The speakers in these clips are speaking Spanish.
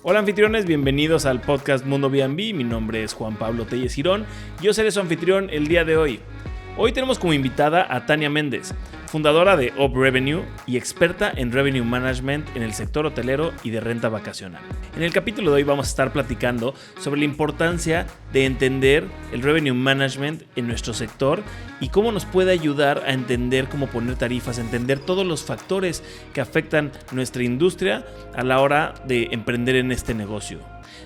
Hola anfitriones, bienvenidos al podcast Mundo B&B. Mi nombre es Juan Pablo Telles Girón. Yo seré su anfitrión el día de hoy. Hoy tenemos como invitada a Tania Méndez, fundadora de Up Revenue y experta en Revenue Management en el sector hotelero y de renta vacacional. En el capítulo de hoy vamos a estar platicando sobre la importancia de entender el Revenue Management en nuestro sector y cómo nos puede ayudar a entender cómo poner tarifas, entender todos los factores que afectan nuestra industria a la hora de emprender en este negocio.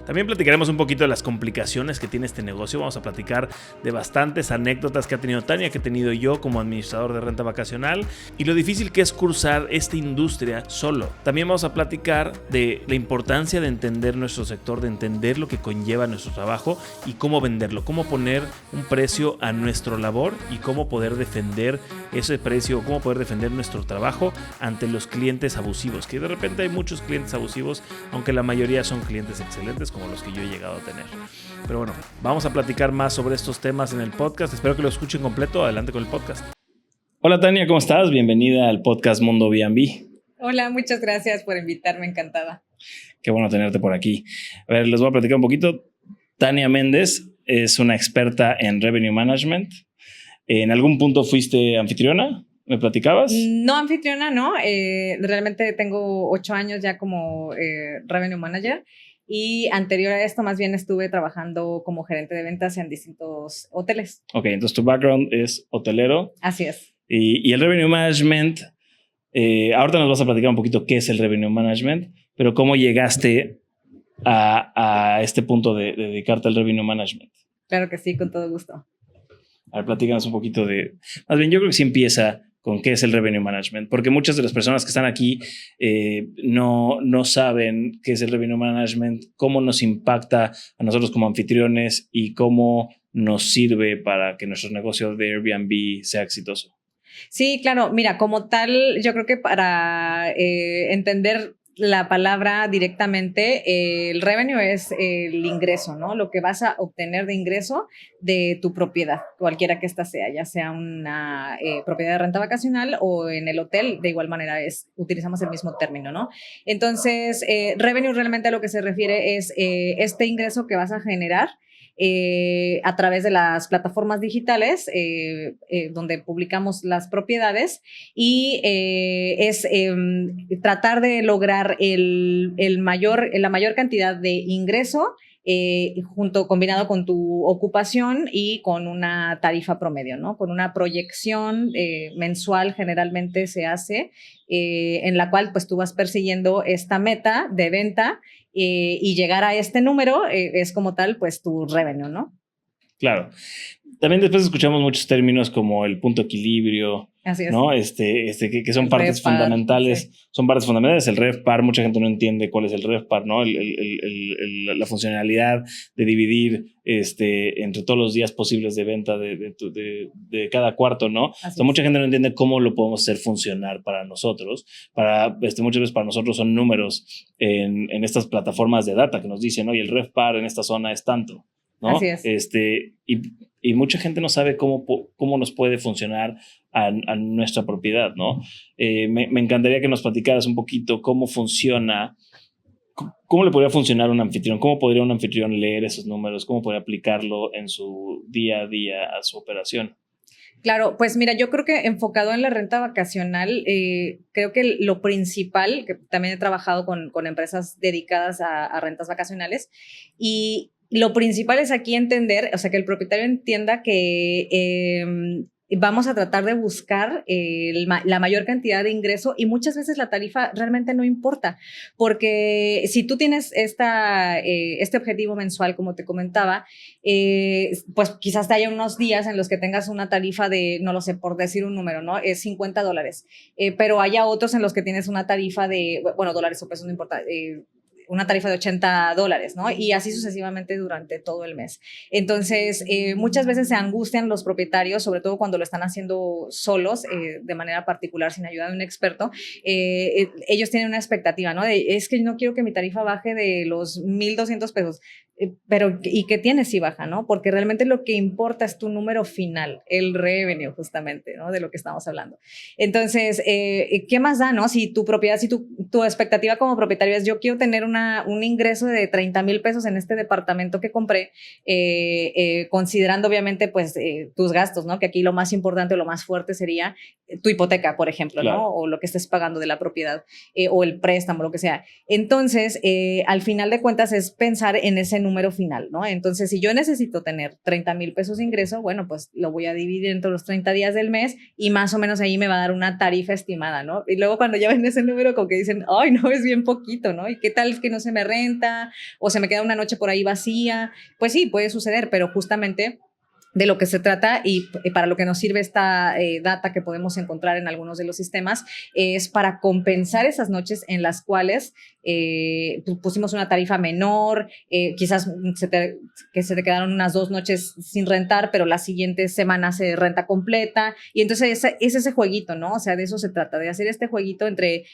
También platicaremos un poquito de las complicaciones que tiene este negocio. Vamos a platicar de bastantes anécdotas que ha tenido Tania, que he tenido yo como administrador de renta vacacional y lo difícil que es cursar esta industria solo. También vamos a platicar de la importancia de entender nuestro sector, de entender lo que conlleva nuestro trabajo y cómo venderlo, cómo poner un precio a nuestra labor y cómo poder defender ese precio, cómo poder defender nuestro trabajo ante los clientes abusivos, que de repente hay muchos clientes abusivos, aunque la mayoría son clientes excelentes como los que yo he llegado a tener. Pero bueno, vamos a platicar más sobre estos temas en el podcast. Espero que lo escuchen completo. Adelante con el podcast. Hola Tania, ¿cómo estás? Bienvenida al podcast Mundo B&B. Hola, muchas gracias por invitarme, encantada. Qué bueno tenerte por aquí. A ver, les voy a platicar un poquito. Tania Méndez es una experta en Revenue Management. ¿En algún punto fuiste anfitriona? ¿Me platicabas? No, anfitriona, no. Realmente tengo 8 años ya como Revenue Manager. Y anterior a esto, más bien estuve trabajando como gerente de ventas en distintos hoteles. Ok, entonces tu background es hotelero. Así es. Y el Revenue Management, ahorita nos vas a platicar un poquito qué es el Revenue Management, pero cómo llegaste a este punto de dedicarte al Revenue Management. Claro que sí, con todo gusto. A ver, platícanos un poquito de... Más bien, yo creo que sí empieza con qué es el Revenue Management, porque muchas de las personas que están aquí no saben qué es el Revenue Management, cómo nos impacta a nosotros como anfitriones y cómo nos sirve para que nuestro negocio de Airbnb sea exitoso. Sí, claro. Mira, como tal, yo creo que para entender la palabra directamente, el revenue es el ingreso, ¿no? Lo que vas a obtener de ingreso de tu propiedad, cualquiera que ésta sea, ya sea una propiedad de renta vacacional o en el hotel, de igual manera utilizamos el mismo término, ¿no? Entonces, revenue realmente a lo que se refiere es este ingreso que vas a generar a través de las plataformas digitales donde publicamos las propiedades y es tratar de lograr la mayor cantidad de ingreso combinado con tu ocupación y con una tarifa promedio, ¿no? Con una proyección mensual generalmente se hace en la cual pues tú vas persiguiendo esta meta de venta y llegar a este número es como tal pues tu revenue, ¿no? Claro. También después escuchamos muchos términos como el punto de equilibrio, así es, ¿no? Que son partes RevPAR, fundamentales. Sí. Son partes fundamentales. El RevPAR, mucha gente no entiende cuál es el RevPAR, ¿no? La funcionalidad de dividir entre todos los días posibles de venta de cada cuarto, ¿no? Mucha gente no entiende cómo lo podemos hacer funcionar para nosotros. Muchas veces para nosotros son números en estas plataformas de data que nos dicen, oye, el RevPAR en esta zona es tanto, ¿no? Así es. Y mucha gente no sabe cómo nos puede funcionar a nuestra propiedad, ¿no? Me encantaría que nos platicaras un poquito cómo funciona, cómo le podría funcionar a un anfitrión, cómo podría un anfitrión leer esos números, cómo podría aplicarlo en su día a día a su operación. Claro, pues mira, yo creo que enfocado en la renta vacacional, creo que lo principal, que también he trabajado con empresas dedicadas a rentas vacacionales, y lo principal es aquí entender, o sea, que el propietario entienda que vamos a tratar de buscar la mayor cantidad de ingreso y muchas veces la tarifa realmente no importa, porque si tú tienes este objetivo mensual, como te comentaba, pues quizás haya unos días en los que tengas una tarifa de, no lo sé, por decir un número, ¿no? Es $50, pero haya otros en los que tienes una tarifa de, bueno, dólares o pesos, no importa, una tarifa de $80, ¿no? Y así sucesivamente durante todo el mes. Entonces, muchas veces se angustian los propietarios, sobre todo cuando lo están haciendo solos, de manera particular, sin ayuda de un experto. Ellos tienen una expectativa, ¿no? Es que no quiero que mi tarifa baje de los $1,200. Pero ¿y qué tienes si baja, no? Porque realmente lo que importa es tu número final, el revenue justamente, ¿no? De lo que estamos hablando. Entonces, ¿qué más da, no? Si tu propiedad, si tu expectativa como propietario es yo quiero tener un ingreso de 30,000 pesos en este departamento que compré, considerando obviamente pues tus gastos, ¿no? Que aquí lo más importante o lo más fuerte sería tu hipoteca, por ejemplo, Claro. ¿no? O lo que estés pagando de la propiedad o el préstamo, lo que sea. Entonces, al final de cuentas es pensar en ese número final, ¿no? Entonces, si yo necesito tener 30,000 pesos de ingreso, bueno, pues lo voy a dividir entre los 30 días del mes y más o menos ahí me va a dar una tarifa estimada, ¿no? Y luego cuando ya ven ese número como que dicen, ay, no, es bien poquito, ¿no? ¿Y qué tal que no se me renta o se me queda una noche por ahí vacía? Pues sí, puede suceder, pero justamente de lo que se trata y para lo que nos sirve esta data que podemos encontrar en algunos de los sistemas es para compensar esas noches en las cuales pusimos una tarifa menor, quizás que se te quedaron unas 2 noches sin rentar, pero la siguiente semana se renta completa y entonces es ese jueguito, ¿no? O sea, de eso se trata, de hacer este jueguito entre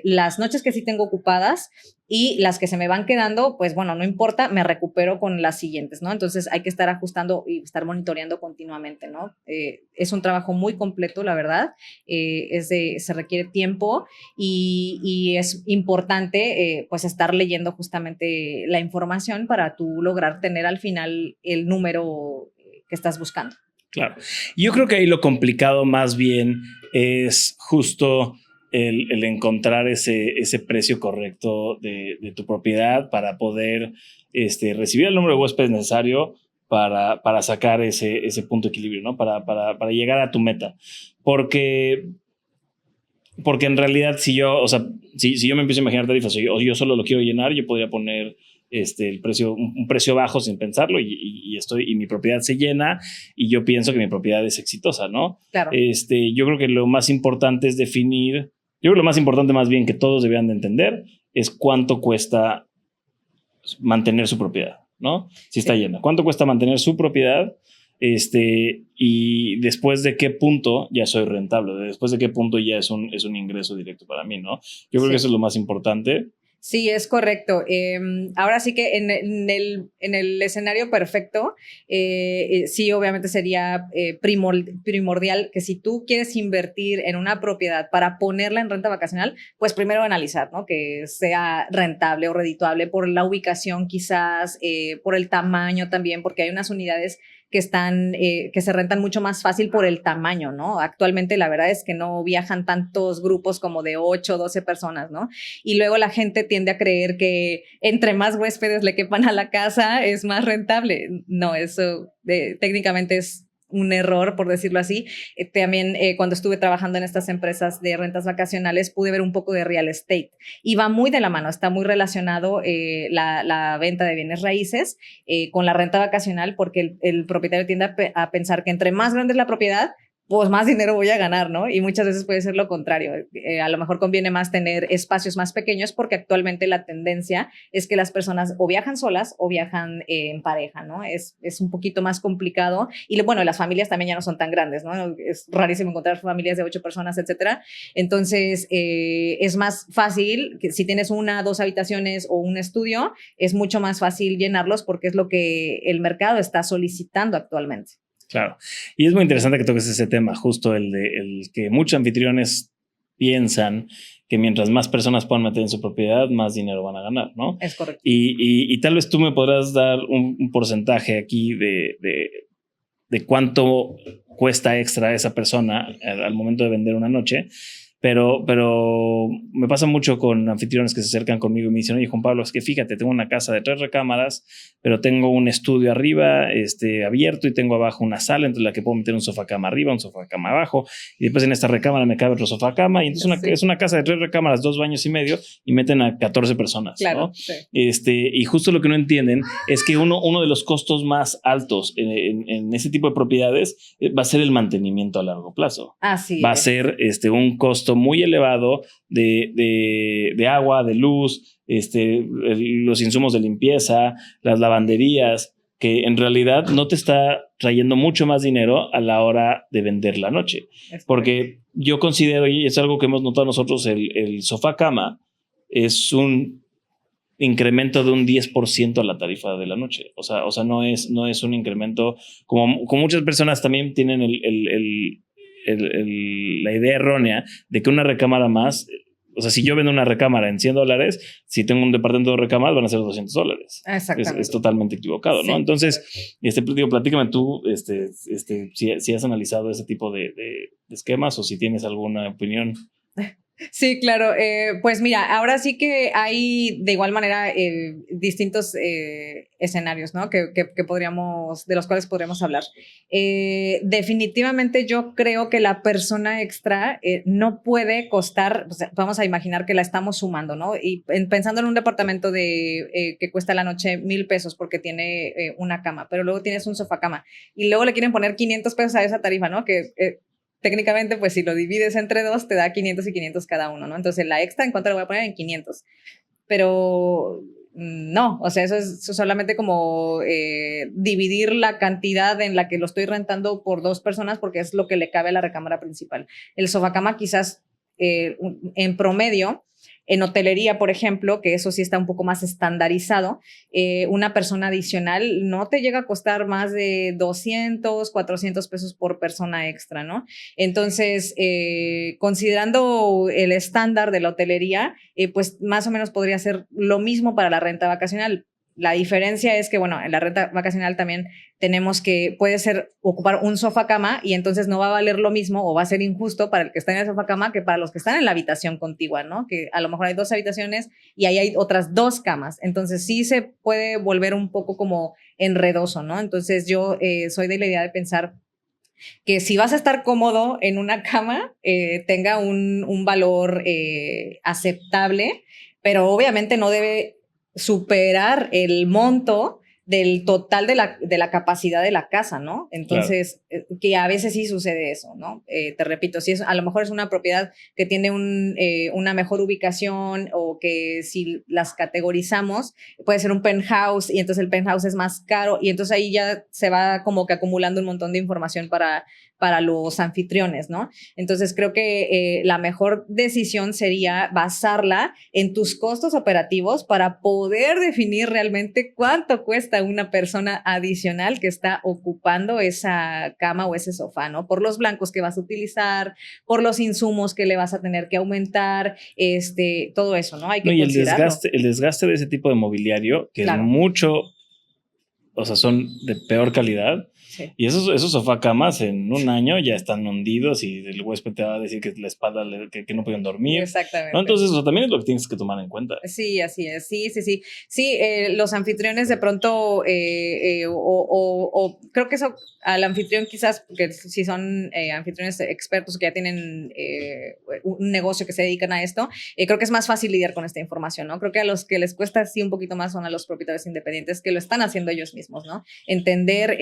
las noches que sí tengo ocupadas y las que se me van quedando, pues bueno, no importa, me recupero con las siguientes, ¿no? Entonces hay que estar ajustando y estar monitoreando continuamente, ¿no? Es un trabajo muy completo, la verdad, se requiere tiempo y es importante pues estar leyendo justamente la información para tú lograr tener al final el número que estás buscando. Claro. Yo creo que ahí lo complicado más bien es justo el encontrar ese precio correcto de tu propiedad para poder recibir el número de huéspedes necesario para sacar ese punto de equilibrio, ¿no? Para llegar a tu meta. Porque en realidad si yo me empiezo a imaginar tarifas o yo solo lo quiero llenar, yo podría poner el precio, un precio bajo sin pensarlo y mi propiedad se llena y yo pienso que mi propiedad es exitosa, ¿no? Claro. Yo creo que lo más importante es definir, yo creo que lo más importante más bien que todos deberían de entender es cuánto cuesta mantener su propiedad, ¿no? Si está llena. ¿Cuánto cuesta mantener su propiedad? Y después de qué punto ya soy rentable, después de qué punto ya es un ingreso directo para mí, ¿no? Yo creo que eso es lo más importante. Sí, es correcto. Ahora sí que en el escenario perfecto, sí, obviamente sería primordial que si tú quieres invertir en una propiedad para ponerla en renta vacacional, pues primero analizar, ¿no? Que sea rentable o redituable por la ubicación quizás, por el tamaño también, porque hay unas unidades que se rentan mucho más fácil por el tamaño, ¿no? Actualmente la verdad es que no viajan tantos grupos como de 8 o 12 personas, ¿no? Y luego la gente tiende a creer que entre más huéspedes le quepan a la casa es más rentable. No, eso técnicamente es un error, por decirlo así. También cuando estuve trabajando en estas empresas de rentas vacacionales pude ver un poco de real estate y va muy de la mano, está muy relacionado la venta de bienes raíces con la renta vacacional porque el propietario tiende a pensar que entre más grande es la propiedad, pues más dinero voy a ganar, ¿no? Y muchas veces puede ser lo contrario. A lo mejor conviene más tener espacios más pequeños porque actualmente la tendencia es que las personas o viajan solas o viajan en pareja, ¿no? Es un poquito más complicado. Y bueno, las familias también ya no son tan grandes, ¿no? Es rarísimo encontrar familias de 8 personas, etcétera. Entonces, es más fácil que si tienes 1, 2 habitaciones o un estudio, es mucho más fácil llenarlos porque es lo que el mercado está solicitando actualmente. Claro. Y es muy interesante que toques ese tema, justo el que muchos anfitriones piensan que mientras más personas puedan meter en su propiedad, más dinero van a ganar, ¿no? Es correcto. Y tal vez tú me podrás dar un porcentaje aquí de cuánto cuesta extra esa persona al momento de vender una noche. Pero me pasa mucho con anfitriones que se acercan conmigo y me dicen, oye, Juan Pablo, es que fíjate, tengo una casa de 3 recámaras, pero tengo un estudio arriba abierto y tengo abajo una sala entre la que puedo meter un sofá cama arriba, un sofá cama abajo y después en esta recámara me cabe otro sofá cama y entonces es una casa de 3 recámaras, 2 baños y medio y meten a 14 personas. Claro, ¿no? Sí. Y justo lo que no entienden es que uno de los costos más altos en ese tipo de propiedades va a ser el mantenimiento a largo plazo. Así va a ser un costo muy elevado de agua, de luz, los insumos de limpieza, las lavanderías, que en realidad no te está trayendo mucho más dinero a la hora de vender la noche. Porque yo considero, y es algo que hemos notado nosotros, el sofá cama es un incremento de un 10% a la tarifa de la noche. O sea no es un incremento como muchas personas también tienen la idea errónea de que una recámara más O sea, si yo vendo una recámara en $100, si tengo un departamento de recámaras van a ser $200. Exactamente. Es totalmente equivocado, ¿no? Sí. Entonces, platícame tú, si has analizado ese tipo de esquemas o si tienes alguna opinión. Sí, claro. Pues mira, ahora sí que hay de igual manera distintos escenarios, ¿no? Que de los cuales podríamos hablar. Definitivamente yo creo que la persona extra no puede costar, o sea, vamos a imaginar que la estamos sumando, ¿no? Y pensando en un departamento que cuesta a la noche $1,000 porque tiene una cama, pero luego tienes un sofá cama y luego le quieren poner $500 a esa tarifa, ¿no? Que técnicamente, pues si lo divides entre dos, te da 500 y 500 cada uno, ¿no? Entonces, la extra, ¿en cuánto le voy a poner? En 500. Pero no, o sea, eso es solamente como dividir la cantidad en la que lo estoy rentando por 2 personas porque es lo que le cabe a la recámara principal. El sofacama quizás en promedio, en hotelería, por ejemplo, que eso sí está un poco más estandarizado, una persona adicional no te llega a costar más de 200, 400 pesos por persona extra, ¿no? Entonces, considerando el estándar de la hotelería, pues más o menos podría ser lo mismo para la renta vacacional. La diferencia es que, bueno, en la renta vacacional también tenemos que, puede ser ocupar un sofá cama y entonces no va a valer lo mismo o va a ser injusto para el que está en el sofá cama que para los que están en la habitación contigua, ¿no? Que a lo mejor hay 2 habitaciones y ahí hay otras 2 camas. Entonces sí se puede volver un poco como enredoso, ¿no? Entonces yo soy de la idea de pensar que si vas a estar cómodo en una cama, tenga un valor aceptable, pero obviamente no debe superar el monto del total de la capacidad de la casa, ¿no? Entonces, claro, que a veces sí sucede eso, ¿no? Te repito, si a lo mejor es una propiedad que tiene una mejor ubicación o que si las categorizamos, puede ser un penthouse y entonces el penthouse es más caro y entonces ahí ya se va como que acumulando un montón de información para los anfitriones, ¿no? Entonces creo que la mejor decisión sería basarla en tus costos operativos para poder definir realmente cuánto cuesta una persona adicional que está ocupando esa cama o ese sofá, ¿no? Por los blancos que vas a utilizar, por los insumos que le vas a tener que aumentar, todo eso, ¿no? Hay que considerarlo. El desgaste de ese tipo de mobiliario, que claro, es mucho, o sea, son de peor calidad. Sí. Y esos sofá camas en un año ya están hundidos y el huésped te va a decir que la espalda que no pueden dormir. Exactamente. ¿No? Entonces, eso también es lo que tienes que tomar en cuenta. Sí, así es. Sí. Sí, los anfitriones de pronto, creo que eso al anfitrión quizás, porque si son anfitriones expertos que ya tienen un negocio que se dedican a esto, creo que es más fácil lidiar con esta información, ¿no? Creo que a los que les cuesta sí un poquito más son a los propietarios independientes que lo están haciendo ellos mismos, ¿no? Entender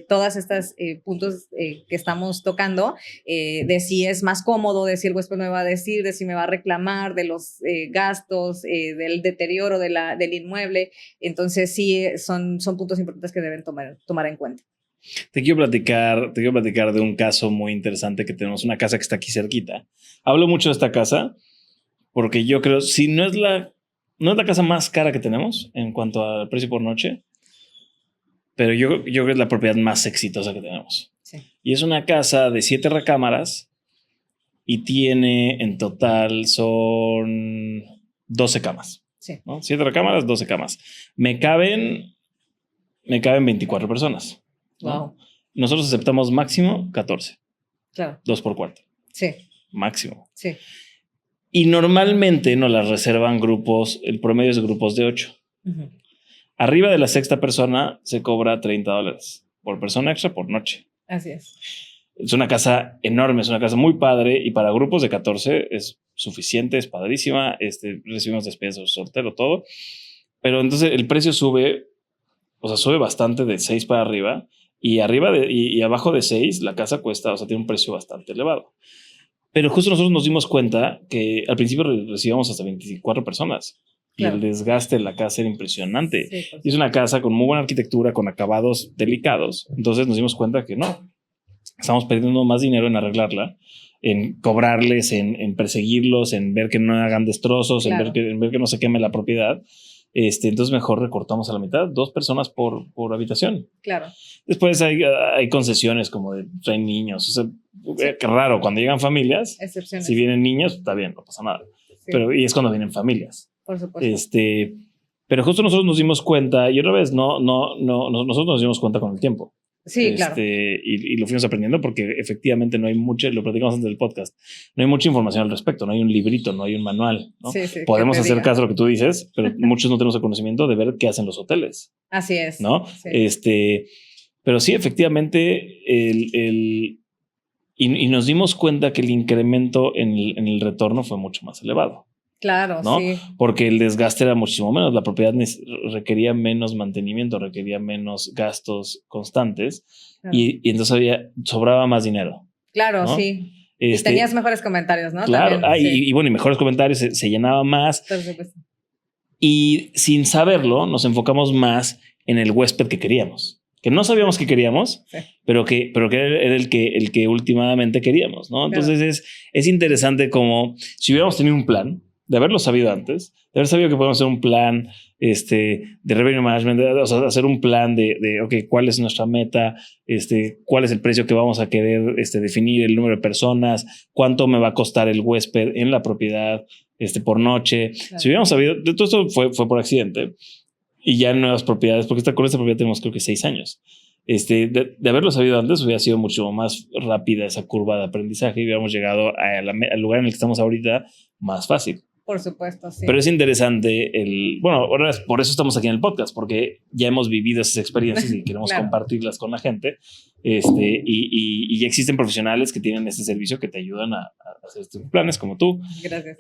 todas estas puntos que estamos tocando, de si es más cómodo, de si el huésped me va a decir, de si me va a reclamar, de los gastos, del deterioro del inmueble. Entonces sí, son puntos importantes que deben tomar en cuenta. Te quiero platicar de un caso muy interesante que tenemos, una casa que está aquí cerquita. Hablo mucho de esta casa porque yo creo, si no es la casa más cara que tenemos en cuanto al precio por noche, pero yo creo que es la propiedad más exitosa que tenemos. Sí. Y es una casa de 7 recámaras y tiene en total son 12 camas. Sí. ¿No? 7 recámaras, 12 camas. Me caben 24 personas. ¿No? Wow. Nosotros aceptamos máximo 14. Claro. 2 por cuarto. Sí. Máximo. Sí. Y normalmente nos las reservan grupos, el promedio es de grupos de 8. Uh-huh. Arriba de la 6ª persona se cobra $30 por persona extra por noche. Así es. Es una casa enorme, es una casa muy padre y para grupos de 14 es suficiente, es padrísima. Recibimos despensas, soltero, todo. Pero entonces el precio sube, o sea, sube bastante de 6 para arriba y y abajo de 6 la casa cuesta, o sea, tiene un precio bastante elevado. Pero justo nosotros nos dimos cuenta que al principio recibíamos hasta 24 personas. Claro. Y el desgaste de la casa era impresionante. Sí, pues. Y es una casa con muy buena arquitectura, con acabados delicados. Entonces nos dimos cuenta que no. Estamos perdiendo más dinero en arreglarla, en cobrarles, en perseguirlos, en ver que no hagan destrozos, claro, en ver que no se queme la propiedad. Entonces mejor recortamos a la mitad, 2 personas por habitación. Claro. Después hay concesiones como de traen niños. O sea, sí, qué raro, cuando llegan familias, si vienen niños, está bien, no pasa nada. Sí. pero y es cuando vienen familias. Por supuesto. Pero justo nosotros nos dimos cuenta, y otra vez, nosotros nos dimos cuenta con el tiempo. Sí, claro. Y lo fuimos aprendiendo porque efectivamente no hay mucho, lo platicamos antes del podcast, no hay mucha información al respecto, no hay un librito, no hay un manual, ¿no? Sí, podemos hacer caso a lo que tú dices, pero muchos no tenemos el conocimiento de ver qué hacen los hoteles. Así es. ¿No? Sí. Pero sí, efectivamente, y nos dimos cuenta que el incremento en el retorno fue mucho más elevado. Claro, ¿no? sí. Porque el desgaste era muchísimo menos. La propiedad requería menos mantenimiento, requería menos gastos constantes, claro. y entonces sobraba más dinero. Claro, ¿no? Sí. Y tenías mejores comentarios, ¿no? Claro, también, sí. y bueno, y mejores comentarios, se llenaba más. Por supuesto. Y sin saberlo, nos enfocamos más en el huésped que queríamos. Que no sabíamos que queríamos, sí. pero que era el que últimamente queríamos, ¿no? Entonces claro. es interesante como si hubiéramos tenido un plan, de haberlo sabido antes, de haber sabido que podemos hacer un plan de revenue management, o sea, hacer un plan de okay, cuál es nuestra meta, cuál es el precio que vamos a querer definir, el número de personas, cuánto me va a costar el huésped en la propiedad por noche. Claro. Si hubiéramos sabido, todo esto fue por accidente, y ya en nuevas propiedades, porque con esta propiedad tenemos creo que 6 años. De haberlo sabido antes, hubiera sido mucho más rápida esa curva de aprendizaje y hubiéramos llegado al lugar en el que estamos ahorita más fácil. Por supuesto, sí. Pero es interesante bueno, ahora por eso estamos aquí en el podcast, porque ya hemos vivido esas experiencias y queremos claro. compartirlas con la gente. Y ya existen profesionales que tienen este servicio que te ayudan a hacer estos planes, como tú. Gracias.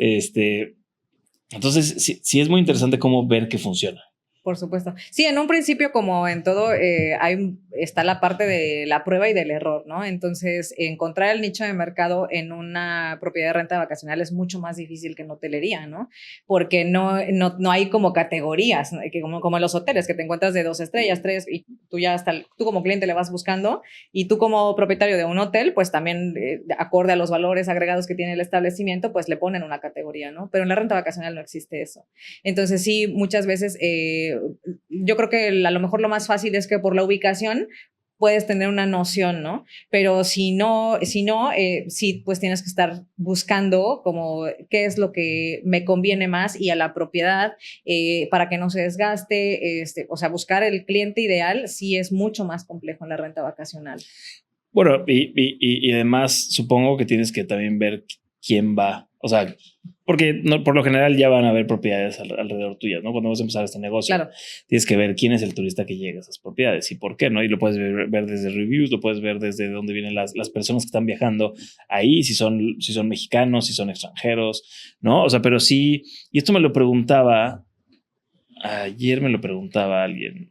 Entonces, sí es muy interesante cómo ver que funciona. Por supuesto. Sí, en un principio, como en todo, está la parte de la prueba y del error, ¿no? Entonces, encontrar el nicho de mercado en una propiedad de renta vacacional es mucho más difícil que en hotelería, ¿no? Porque no hay como categorías, ¿no? como en los hoteles, que te encuentras de 2 estrellas, 3, y tú como cliente le vas buscando, y tú como propietario de un hotel, pues también, acorde a los valores agregados que tiene el establecimiento, pues le ponen una categoría, ¿no? Pero en la renta vacacional no existe eso. Entonces, sí, muchas veces yo creo que a lo mejor lo más fácil es que por la ubicación puedes tener una noción, ¿no? Pero si no, sí, pues tienes que estar buscando como qué es lo que me conviene más y a la propiedad para que no se desgaste, o sea, buscar el cliente ideal sí es mucho más complejo en la renta vacacional. Bueno, y además supongo que tienes que también ver quién va, o sea, porque por lo general ya van a haber propiedades alrededor tuyas, ¿no? Cuando vas a empezar este negocio, claro. Tienes que ver quién es el turista que llega a esas propiedades y por qué, ¿no? Y lo puedes ver desde reviews, lo puedes ver desde dónde vienen las personas que están viajando ahí, si son mexicanos, si son extranjeros, ¿no? O sea, pero sí, y esto me lo preguntaba, ayer me lo preguntaba alguien,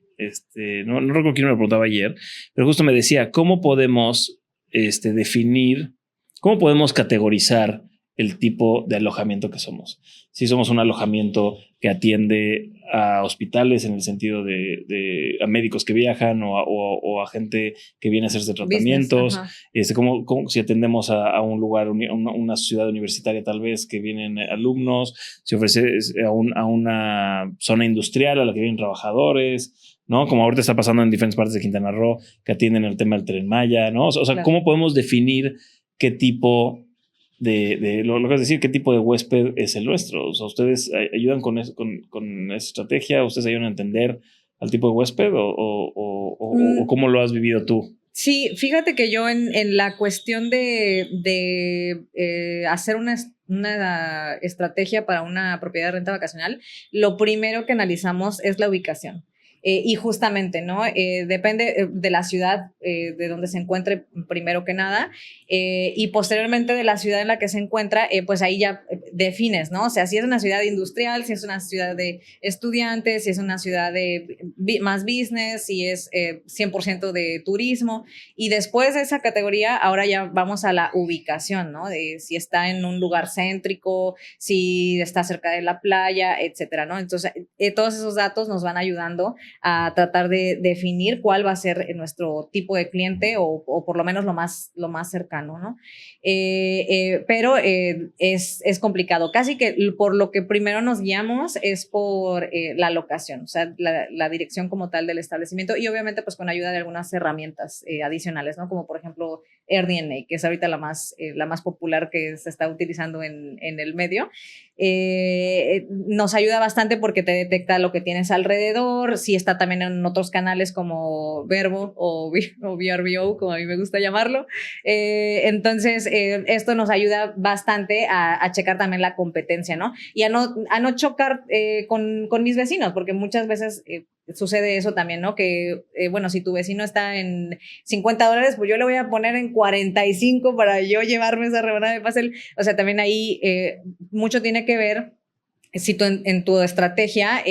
no recuerdo quién me lo preguntaba ayer, pero justo me decía, ¿cómo podemos definir, cómo podemos categorizar el tipo de alojamiento que somos? Si somos un alojamiento que atiende a hospitales en el sentido de a médicos que viajan o a gente que viene a hacerse tratamientos, como si atendemos a un lugar, una ciudad universitaria tal vez que vienen alumnos, si ofrece a una zona industrial a la que vienen trabajadores, ¿no? Como ahorita está pasando en diferentes partes de Quintana Roo que atienden el tema del Tren Maya, ¿no? O sea, claro. ¿Cómo podemos definir qué tipo lo que es decir, qué tipo de huésped es el nuestro? O sea, ¿ustedes ayudan con esa estrategia? ¿Ustedes ayudan a entender al tipo de huésped o cómo lo has vivido tú? Sí, fíjate que yo en la cuestión de hacer una estrategia para una propiedad de renta vacacional, lo primero que analizamos es la ubicación. Y justamente, ¿no? Depende de la ciudad de donde se encuentre primero que nada y posteriormente de la ciudad en la que se encuentra, pues ahí ya defines, ¿no? O sea, si es una ciudad industrial, si es una ciudad de estudiantes, si es una ciudad de más business, si es 100% de turismo, y después de esa categoría ahora ya vamos a la ubicación, ¿no? De si está en un lugar céntrico, si está cerca de la playa, etcétera, ¿no? Entonces, todos esos datos nos van ayudando a tratar de definir cuál va a ser nuestro tipo de cliente o por lo menos lo más cercano, ¿no? Pero es complicado. Casi que por lo que primero nos guiamos es por la locación, o sea, la dirección como tal del establecimiento y obviamente pues con ayuda de algunas herramientas adicionales, ¿no? Como por ejemplo AirDNA, que es ahorita la más popular que se está utilizando en el medio. Nos ayuda bastante porque te detecta lo que tienes alrededor, si está también en otros canales como Verbo o VRBO, como a mí me gusta llamarlo. Entonces, esto nos ayuda bastante a checar también la competencia, ¿no? Y a no chocar con mis vecinos, porque muchas veces sucede eso también, ¿no? Que, bueno, si tu vecino está en $50, pues yo le voy a poner en 45 para yo llevarme esa rebanada de pastel. O sea, también ahí mucho tiene que ver si tú en tu estrategia,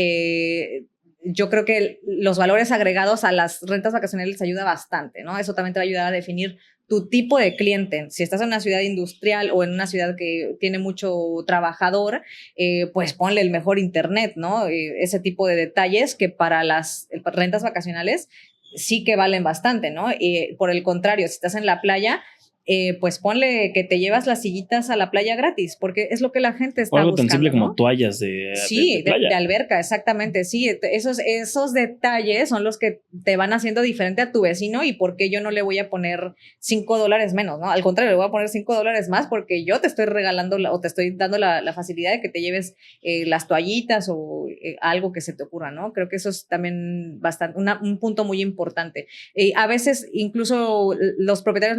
yo creo que los valores agregados a las rentas vacacionales ayuda bastante, ¿no? Eso también te va a ayudar a definir tu tipo de cliente. Si estás en una ciudad industrial o en una ciudad que tiene mucho trabajador, pues ponle el mejor internet, ¿no? Ese tipo de detalles que para las rentas vacacionales sí que valen bastante, ¿no? Por el contrario, si estás en la playa, pues ponle que te llevas las sillitas a la playa gratis, porque es lo que la gente está algo buscando, tan simple, ¿no? Como toallas de playa. De alberca, exactamente, sí. Esos detalles son los que te van haciendo diferente a tu vecino y por qué yo no le voy a poner $5 menos, ¿no? Al contrario, le voy a poner $5 más porque yo te estoy regalando o te estoy dando la facilidad de que te lleves las toallitas o algo que se te ocurra, ¿no? Creo que eso es también un punto muy importante. A veces incluso los propietarios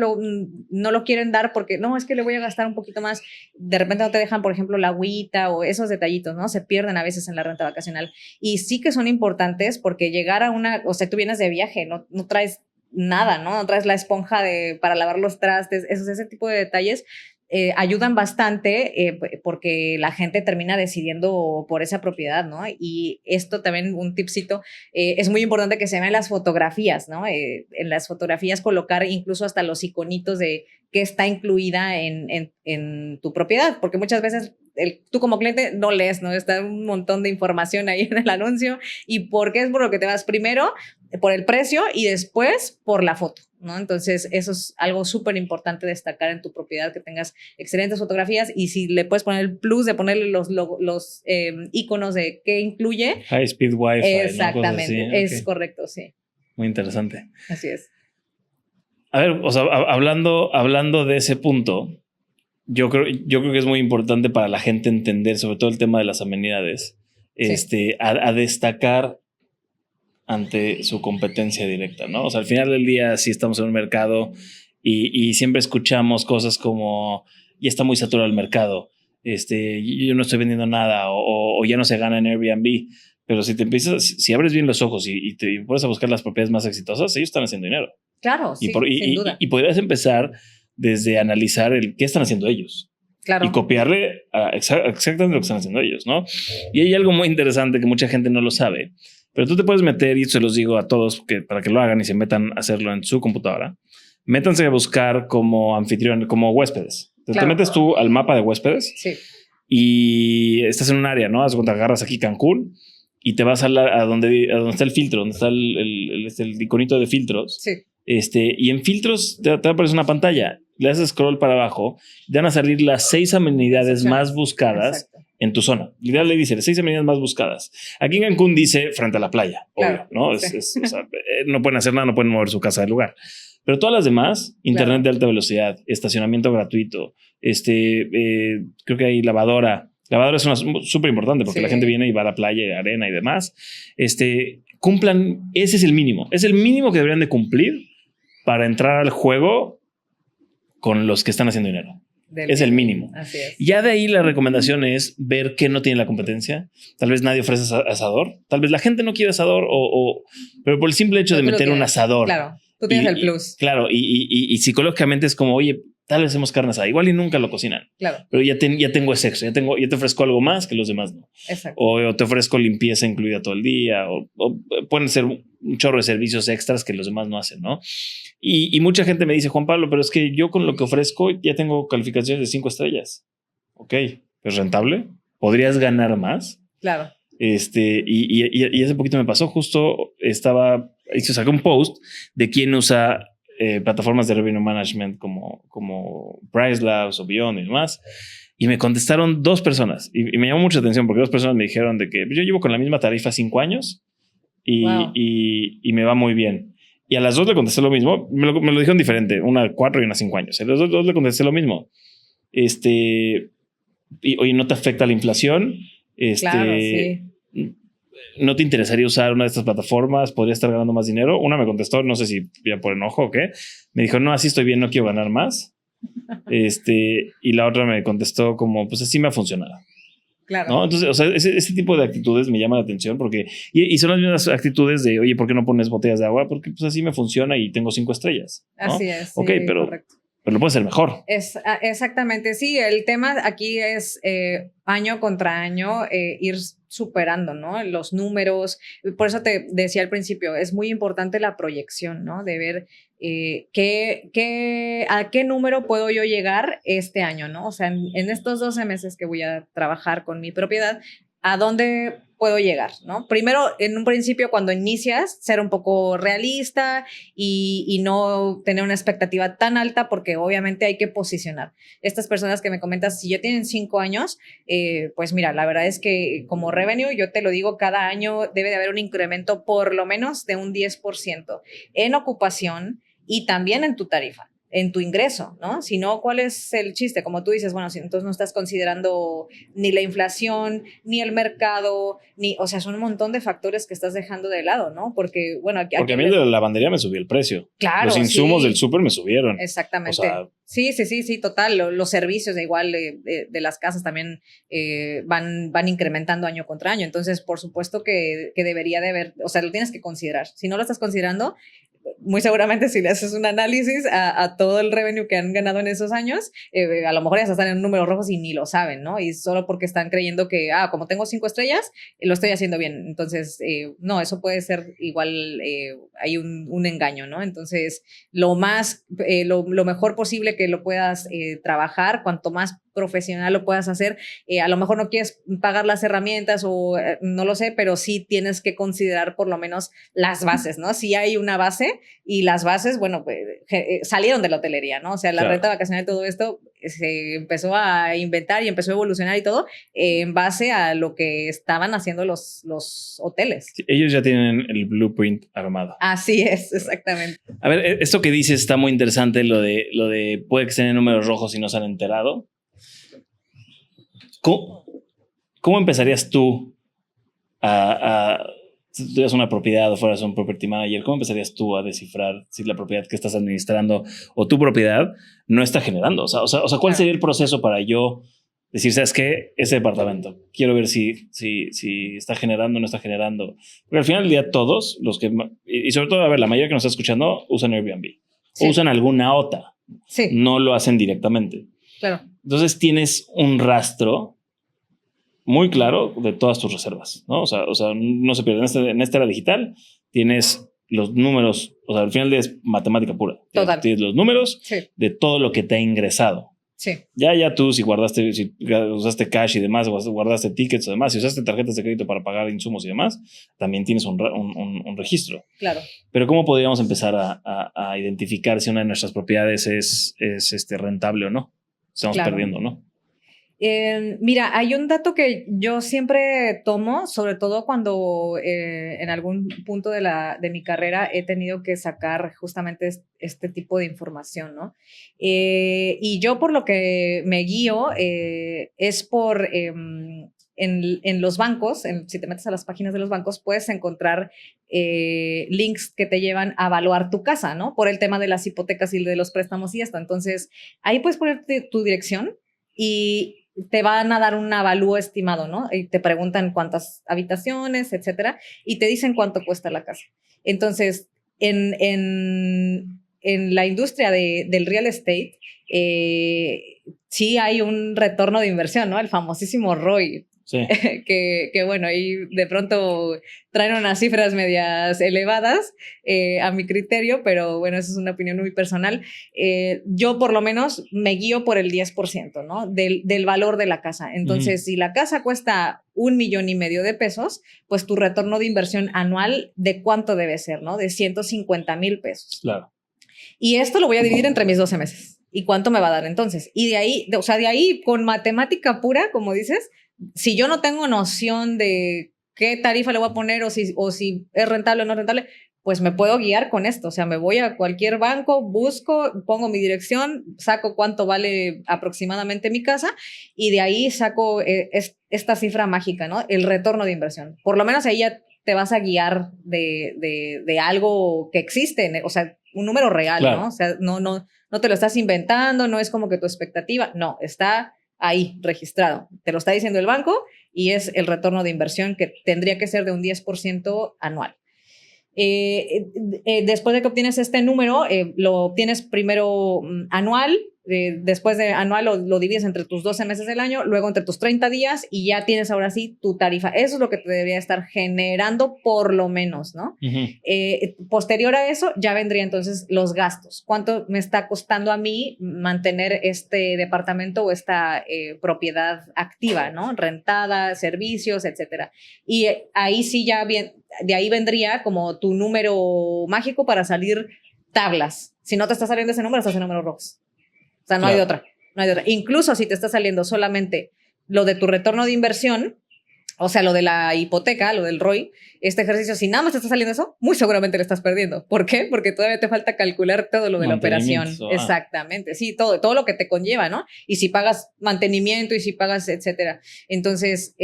no lo quieren dar porque no, es que le voy a gastar un poquito más. De repente no te dejan, por ejemplo, la agüita o esos detallitos, ¿no? Se pierden a veces en la renta vacacional. Y sí que son importantes porque llegar a o sea, tú vienes de viaje, no traes nada, ¿no? No traes la esponja para lavar los trastes, ese tipo de detalles. Ayudan bastante porque la gente termina decidiendo por esa propiedad, ¿no? Y esto también, un tipcito, es muy importante que se vean las fotografías, ¿no? En las fotografías colocar incluso hasta los iconitos de qué está incluida en tu propiedad, porque muchas veces tú como cliente no lees, ¿no? Está un montón de información ahí en el anuncio y ¿por qué es por lo que te vas primero? Por el precio y después por la foto, ¿no? Entonces, eso es algo súper importante destacar en tu propiedad, que tengas excelentes fotografías y si le puedes poner el plus de ponerle los iconos de qué incluye. High speed Wi-Fi. Exactamente, ¿no? es okay. Correcto, sí. Muy interesante. Así es. A ver, o sea, hablando de ese punto, yo creo que es muy importante para la gente entender, sobre todo el tema de las amenidades, sí. a destacar ante su competencia directa, ¿no? O sea, al final del día sí estamos en un mercado y siempre escuchamos cosas como ya está muy saturado el mercado, yo no estoy vendiendo nada o ya no se gana en Airbnb, pero si abres bien los ojos y te pones a buscar las propiedades más exitosas, ellos están haciendo dinero. Claro, sí, sin duda. Y podrías empezar desde analizar qué están haciendo ellos. Claro. Y copiarle exactamente lo que están haciendo ellos, ¿no? Y hay algo muy interesante que mucha gente no lo sabe, pero tú te puedes meter, y se los digo a todos para que lo hagan y se metan a hacerlo en su computadora. Métanse a buscar como anfitrión, como huéspedes. Te metes tú al mapa de huéspedes, sí, y estás en un área, ¿no? Cuando agarras aquí Cancún y te vas a donde está el filtro, donde está el iconito de filtros. Sí. Y en filtros te aparece una pantalla. Le haces scroll para abajo, te van a salir las 6 amenidades más buscadas. Exacto. En tu zona. Literal le dice 6 amenidades más buscadas. Aquí en Cancún dice frente a la playa, claro, obvio, ¿no? Sí. O sea, no pueden hacer nada, no pueden mover su casa del lugar. Pero todas las demás, internet claro. de alta velocidad, estacionamiento gratuito, creo que hay lavadora. Lavadora es una súper importante porque sí. La gente viene y va a la playa, arena y demás. Cumplan, ese es el mínimo. Es el mínimo que deberían de cumplir para entrar al juego con los que están haciendo dinero. Es el mínimo. Así es. Ya de ahí la recomendación es ver qué no tiene la competencia. Tal vez nadie ofrece asador. Tal vez la gente no quiere asador pero por el simple hecho de meter un asador. Claro, tú tienes el plus. Claro, y psicológicamente es como, oye, tal vez hacemos carne asada. Igual y nunca lo cocinan. Claro. Pero ya tengo ese extra. Ya te ofrezco algo más que los demás no. Exacto. O te ofrezco limpieza incluida todo el día. O pueden ser un chorro de servicios extras que los demás no hacen, ¿no? Y mucha gente me dice, Juan Pablo, pero es que yo con lo que ofrezco ya tengo calificaciones de 5 estrellas. Ok, ¿es rentable? ¿Podrías ganar más? Claro. Y hace poquito me pasó, justo saqué un post de quién usa plataformas de revenue management como PriceLabs o Beyond y demás. Y me contestaron 2 personas y me llamó mucha atención porque 2 personas me dijeron de que yo llevo con la misma tarifa 5 años y me va muy bien. Y a las dos le contesté lo mismo. Me lo dijeron diferente. Una 4 y una 5 años. A las dos le contesté lo mismo. Y, oye, ¿no te afecta la inflación? Claro, sí. ¿No te interesaría usar una de estas plataformas? ¿Podría estar ganando más dinero? Una me contestó, no sé si ya por enojo o qué. Me dijo, no, así estoy bien, no quiero ganar más. Y la otra me contestó como, pues así me ha funcionado. Claro. ¿No? Entonces, o sea, ese tipo de actitudes me llama la atención porque, y son las mismas actitudes de, oye, ¿por qué no pones botellas de agua? Porque pues así me funciona y tengo 5 estrellas. ¿No? Así es. Ok, sí, pero correcto. Pero lo puede ser mejor. Exactamente, sí. El tema aquí es año contra año ir superando, ¿no? Los números. Por eso te decía al principio, es muy importante la proyección, ¿no? De ver a qué número puedo yo llegar este año, ¿no? O sea, en estos 12 meses que voy a trabajar con mi propiedad, ¿a dónde puedo llegar, ¿no? Primero, en un principio, cuando inicias, ser un poco realista y no tener una expectativa tan alta porque obviamente hay que posicionar. Estas personas que me comentas, si ya tienen 5 años, pues mira, la verdad es que como revenue, yo te lo digo, cada año debe de haber un incremento por lo menos de un 10% en ocupación y también en tu tarifa, en tu ingreso, ¿no? Si no, ¿cuál es el chiste? Como tú dices, bueno, si entonces no estás considerando ni la inflación, ni el mercado, o sea, son un montón de factores que estás dejando de lado, ¿no? Porque, bueno, porque a mí de la lavandería me subió el precio. Claro, los insumos sí. del súper me subieron. Exactamente. O sea, sí, total. Los servicios de igual de las casas también van incrementando año contra año. Entonces, por supuesto que debería de haber, o sea, lo tienes que considerar. Si no lo estás considerando, muy seguramente si le haces un análisis a todo el revenue que han ganado en esos años, a lo mejor ya están en números rojos y ni lo saben, ¿no? Y solo porque están creyendo que, como tengo 5 estrellas, lo estoy haciendo bien. Entonces, no, eso puede ser igual, hay un engaño, ¿no? Entonces, lo mejor posible que lo puedas trabajar, cuanto más profesional lo puedas hacer, a lo mejor no quieres pagar las herramientas o no lo sé, pero sí tienes que considerar por lo menos las bases, ¿no? Si hay una base y las bases, bueno, pues, salieron de la hotelería, ¿no? O sea, la renta vacacional y todo esto se empezó a inventar y empezó a evolucionar y todo en base a lo que estaban haciendo los hoteles. Sí, ellos ya tienen el blueprint armado. Así es, exactamente. A ver, esto que dices está muy interesante, lo de puede que estén en números rojos y no se han enterado. ¿Cómo empezarías tú si tú tuvieras una propiedad o fueras un property manager, cómo empezarías tú a descifrar si la propiedad que estás administrando o tu propiedad no está generando? O sea, ¿cuál sería el proceso para yo decir, sabes qué, ese departamento, quiero ver si está generando o no está generando? Porque al final del día todos los que, y sobre todo, a ver, la mayoría que nos está escuchando usan Airbnb o usan alguna OTA. Sí. No lo hacen directamente. Claro. Entonces tienes un rastro muy claro de todas tus reservas, ¿no? O sea, no se pierde. En esta era digital tienes los números, o sea, al final es matemática pura. Total. Tienes los números de todo lo que te ha ingresado. Sí. Ya tú, si usaste cash y demás, guardaste tickets y demás, si usaste tarjetas de crédito para pagar insumos y demás, también tienes un registro. Claro. Pero ¿cómo podríamos empezar a identificar si una de nuestras propiedades es rentable o no? Estamos perdiendo, ¿no? Mira, hay un dato que yo siempre tomo, sobre todo cuando en algún punto de mi carrera he tenido que sacar justamente este tipo de información, ¿no? Y yo por lo que me guío es por... En los bancos, si te metes a las páginas de los bancos, puedes encontrar links que te llevan a evaluar tu casa, ¿no? Por el tema de las hipotecas y de los préstamos y esto. Entonces, ahí puedes poner tu dirección y te van a dar un avalúo estimado, ¿no? Y te preguntan cuántas habitaciones, etcétera, y te dicen cuánto cuesta la casa. Entonces, en la industria del real estate, sí hay un retorno de inversión, ¿no? El famosísimo ROI. Sí. que bueno, ahí de pronto traen unas cifras medias elevadas a mi criterio, pero bueno, esa es una opinión muy personal. Yo por lo menos me guío por el 10%, ¿no? Del valor de la casa. Entonces, si la casa cuesta $1.5 million, pues tu retorno de inversión anual, ¿de cuánto debe ser, no? De 150,000 pesos. Claro. Y esto lo voy a dividir entre mis 12 meses. ¿Y cuánto me va a dar entonces? Y de ahí con matemática pura, como dices, si yo no tengo noción de qué tarifa le voy a poner o si es rentable o no rentable, pues me puedo guiar con esto. O sea, me voy a cualquier banco, busco, pongo mi dirección, saco cuánto vale aproximadamente mi casa y de ahí saco esta cifra mágica, ¿no? El retorno de inversión. Por lo menos ahí ya te vas a guiar de algo que existe, o sea, un número real, claro. ¿no? O sea, no te lo estás inventando, no es como que tu expectativa, no, está ahí registrado. Te lo está diciendo el banco y es el retorno de inversión que tendría que ser de un 10% anual. Después de que obtienes este número, lo obtienes primero anual, después de anual lo divides entre tus 12 meses del año, luego entre tus 30 días y ya tienes ahora sí tu tarifa. Eso es lo que te debería estar generando por lo menos, ¿no? Posterior a eso ya vendría entonces los gastos. ¿Cuánto me está costando a mí mantener este departamento o esta propiedad activa, ¿no? Rentada, servicios, etcétera. Y ahí sí ya bien, de ahí vendría como tu número mágico para salir tablas. Si no te está saliendo ese número, estás en números rojos. O sea, no hay otra. Incluso si te está saliendo solamente lo de tu retorno de inversión, o sea, lo de la hipoteca, lo del ROI, este ejercicio, si nada más te está saliendo eso, muy seguramente le estás perdiendo. ¿Por qué? Porque todavía te falta calcular todo lo de la operación. Exactamente, sí, todo lo que te conlleva, ¿no? Y si pagas mantenimiento y si pagas, etcétera. Entonces,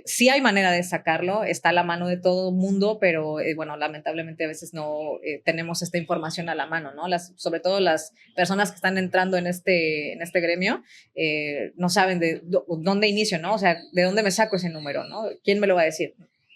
sí hay manera de sacarlo, está a la mano de todo el mundo, pero bueno, lamentablemente a veces no tenemos esta información a la mano, ¿no? Sobre todo las personas que están entrando en este gremio no saben de dónde inicio, ¿no? O sea, ¿de dónde me saco ese número, ¿no? ¿Quién me lo va a decir?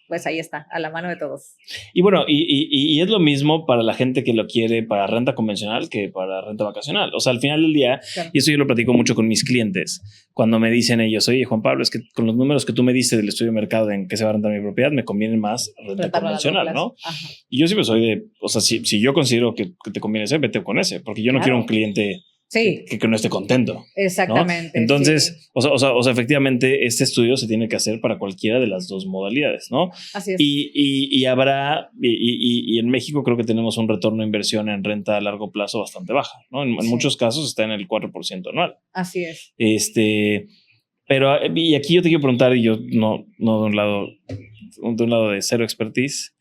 Pues ahí está, a la mano de todos. Y bueno, y es lo mismo para la gente que lo quiere para renta convencional que para renta vacacional. O sea, al final del día, claro. Y eso yo lo platico mucho con mis clientes, cuando me dicen ellos, oye, Juan Pablo, es que con los números que tú me diste del estudio de mercado en que se va a rentar mi propiedad, me conviene más renta convencional, ¿no? Ajá. Y yo siempre soy de, o sea, si yo considero que te conviene ese, vete con ese, porque yo no quiero un cliente... Sí. Que no esté contento. Exactamente. ¿no? Entonces, sí. o sea, efectivamente, este estudio se tiene que hacer para cualquiera de las dos modalidades, ¿no? Así es. Y habrá, y en México creo que tenemos un retorno de inversión en renta a largo plazo bastante baja, ¿no? En muchos casos está en el 4% anual. Así es. Pero, y aquí yo te quiero preguntar, y yo no de un lado de cero expertise,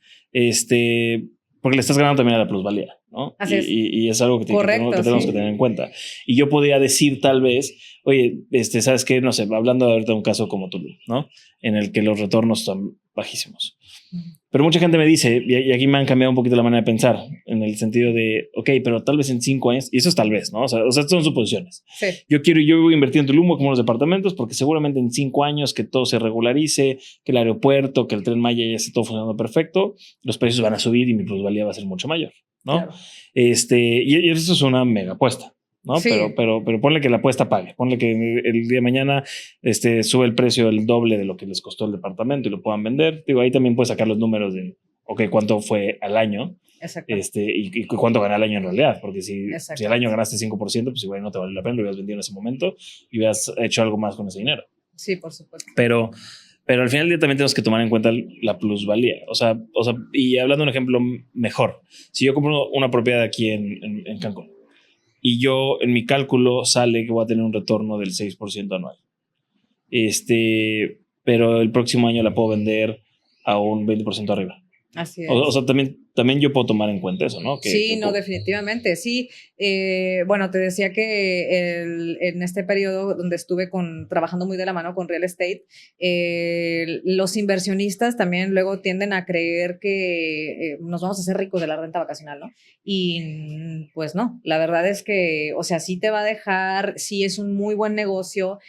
porque le estás ganando también a la plusvalía, ¿no? Así es. Y es algo que tenemos sí. que tener en cuenta. Y yo podría decir tal vez, oye, ¿sabes qué? No sé, hablando ahorita de un caso como Tulum, ¿no? En el que los retornos son bajísimos. Pero mucha gente me dice, y aquí me han cambiado un poquito la manera de pensar, en el sentido de, ok, pero tal vez en 5 años, y eso es tal vez, ¿no? O sea, estas son suposiciones. Sí. Yo voy a invertir en Tulum como los departamentos, porque seguramente en 5 años que todo se regularice, que el aeropuerto, que el Tren Maya ya esté todo funcionando perfecto, los precios van a subir y mi plusvalía va a ser mucho mayor, ¿no? Claro. Y eso es una mega apuesta, ¿no? Sí. Pero ponle que la apuesta pague, ponle que el día de mañana sube el precio el doble de lo que les costó el departamento y lo puedan vender. Digo, ahí también puedes sacar los números de, ok, cuánto fue al año. Exacto. Y cuánto gané al año en realidad, porque si al año ganaste 5%, pues igual no te vale la pena, lo hubieras vendido en ese momento y hubieras hecho algo más con ese dinero. Sí, por supuesto. Pero al final del día también tenemos que tomar en cuenta la plusvalía. O sea, y hablando de un ejemplo mejor, si yo compro una propiedad aquí en Cancún y yo en mi cálculo sale que voy a tener un retorno del 6% anual, pero el próximo año la puedo vender a un 20% arriba. Así es. O sea, también yo puedo tomar en cuenta eso, ¿no? Definitivamente, sí. Bueno, te decía que en este periodo donde estuve trabajando muy de la mano con real estate, los inversionistas también luego tienden a creer que nos vamos a hacer ricos de la renta vacacional, ¿no? Y pues no, la verdad es que, o sea, sí te va a dejar, sí es un muy buen negocio,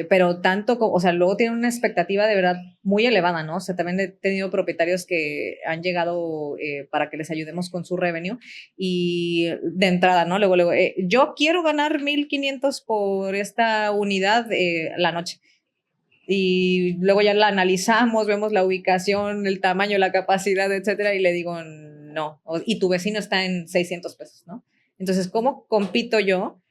pero o sea, luego tiene una expectativa de verdad muy elevada, ¿no? O sea, también he tenido propietarios que han llegado para que les ayudemos con su revenue y de entrada, ¿no? Luego, yo quiero ganar 1,500 por esta unidad la noche. Y luego ya la analizamos, vemos la ubicación, el tamaño, la capacidad, etcétera, y le digo, no. Y tu vecino está en 600 pesos, ¿no? Entonces, ¿cómo compito yo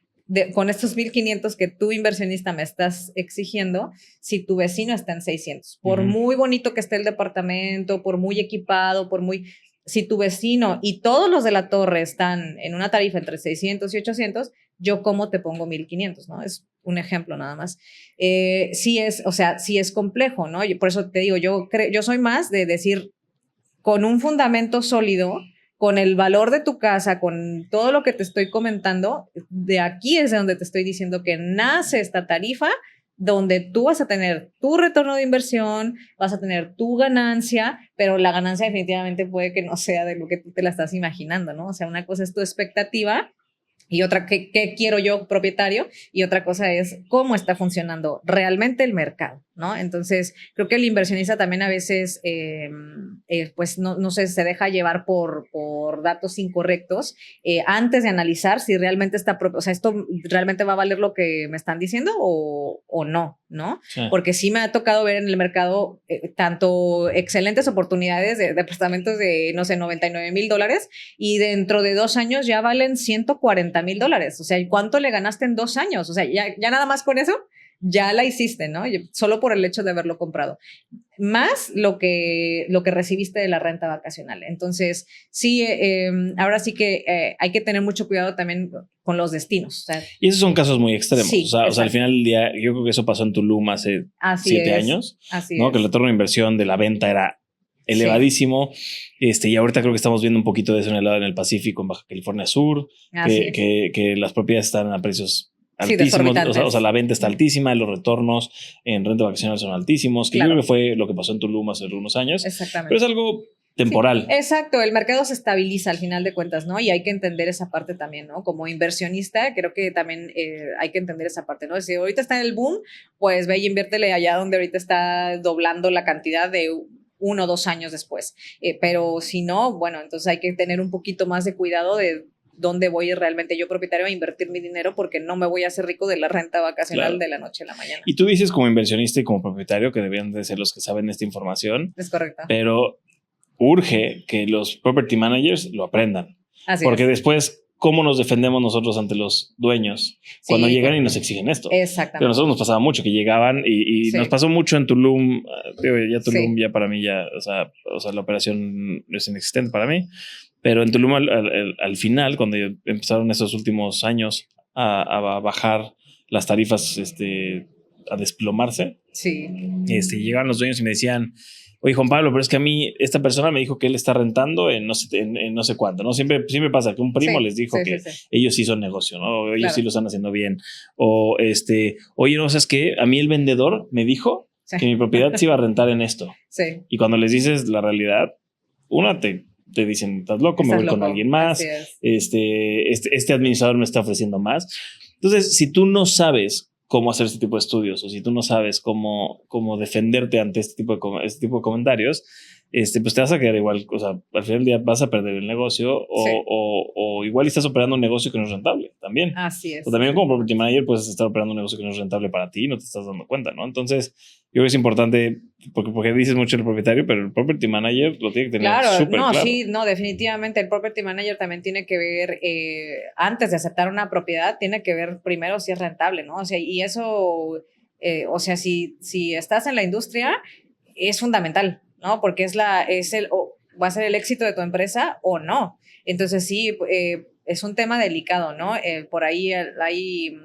con estos 1,500 que tú, inversionista, me estás exigiendo si tu vecino está en 600? Por muy bonito que esté el departamento, por muy equipado, si tu vecino y todos los de la torre están en una tarifa entre 600 y 800, ¿yo cómo te pongo 1,500? ¿No? Es un ejemplo nada más. Sí es complejo, ¿no? Por eso te digo, yo soy más de decir, con un fundamento sólido, con el valor de tu casa, con todo lo que te estoy comentando, de aquí es de donde te estoy diciendo que nace esta tarifa, donde tú vas a tener tu retorno de inversión, vas a tener tu ganancia, pero la ganancia definitivamente puede que no sea de lo que tú te la estás imaginando, ¿no? O sea, una cosa es tu expectativa y otra, ¿qué quiero yo, propietario? Y otra cosa es cómo está funcionando realmente el mercado, ¿no? Entonces, creo que el inversionista también a veces, pues, no sé, se deja llevar por datos incorrectos antes de analizar si realmente o sea, esto realmente va a valer lo que me están diciendo o no, ¿no? Sí. Porque sí me ha tocado ver en el mercado tanto excelentes oportunidades de departamentos de, no sé, $99,000 y dentro de 2 años ya valen $140,000. O sea, ¿cuánto le ganaste en 2 años? O sea, ya nada más con eso, ya la hiciste, ¿no? Solo por el hecho de haberlo comprado. Más lo que recibiste de la renta vacacional. Entonces, sí, ahora sí que hay que tener mucho cuidado también con los destinos. O sea, y esos son casos muy extremos. Sí, o sea, al final del día, yo creo que eso pasó en Tulum hace 7 años. Así ¿no? es. Que el retorno de inversión de la venta era elevadísimo. Y ahorita creo que estamos viendo un poquito de eso en el Pacífico, en Baja California Sur, que las propiedades están a precios altísimos. O sea, la venta está altísima, los retornos en renta vacacional son altísimos, que yo creo que fue lo que pasó en Tulum hace unos años. Exactamente. Pero es algo temporal. Sí, exacto, el mercado se estabiliza al final de cuentas, ¿no? Y hay que entender esa parte también, ¿no? Como inversionista, creo que también hay que entender esa parte, ¿no? Si ahorita está en el boom, pues ve y inviértele allá donde ahorita está doblando la cantidad de 1 o 2 años después. Pero si no, bueno, entonces hay que tener un poquito más de cuidado de dónde voy realmente yo propietario a invertir mi dinero, porque no me voy a hacer rico de la renta vacacional de la noche a la mañana. Y tú dices como inversionista y como propietario que deberían de ser los que saben esta información. Es correcto. Pero urge que los property managers lo aprendan. Así porque es. Después, ¿cómo nos defendemos nosotros ante los dueños cuando llegan y nos exigen esto? Exactamente. Pero a nosotros nos pasaba mucho que llegaban y nos pasó mucho en Tulum. Ya Tulum ya para mí ya, o sea, la operación es inexistente para mí. Pero en Tulum al final, cuando empezaron esos últimos años a bajar las tarifas, a desplomarse, llegaban los dueños y me decían: oye, Juan Pablo, pero es que a mí esta persona me dijo que él está rentando en no sé cuánto, ¿no? Siempre pasa que un primo les dijo que ellos sí son negocio, ¿no? Ellos sí lo están haciendo bien. O oye, no, ¿sabes qué? A mí el vendedor me dijo que mi propiedad se iba a rentar en esto. Sí. Y cuando les dices la realidad, te dicen: estás loco, me voy con alguien más. Este administrador me está ofreciendo más. Entonces, si tú no sabes cómo hacer este tipo de estudios, o si tú no sabes cómo defenderte ante este tipo de comentarios, pues te vas a quedar igual. O sea, al final del día vas a perder el negocio o igual estás operando un negocio que no es rentable también. Así es. O también como property manager puedes estar operando un negocio que no es rentable para ti y no te estás dando cuenta, ¿no? Entonces, yo creo que es importante, porque dices mucho el propietario, pero el property manager lo tiene que tener súper claro. Sí, definitivamente el property manager también tiene que ver, antes de aceptar una propiedad, tiene que ver primero si es rentable, ¿no? O sea, y eso, o sea, si estás en la industria, es fundamental, ¿no? Porque va a ser el éxito de tu empresa o no. Entonces sí, es un tema delicado, ¿no? Por ahí hay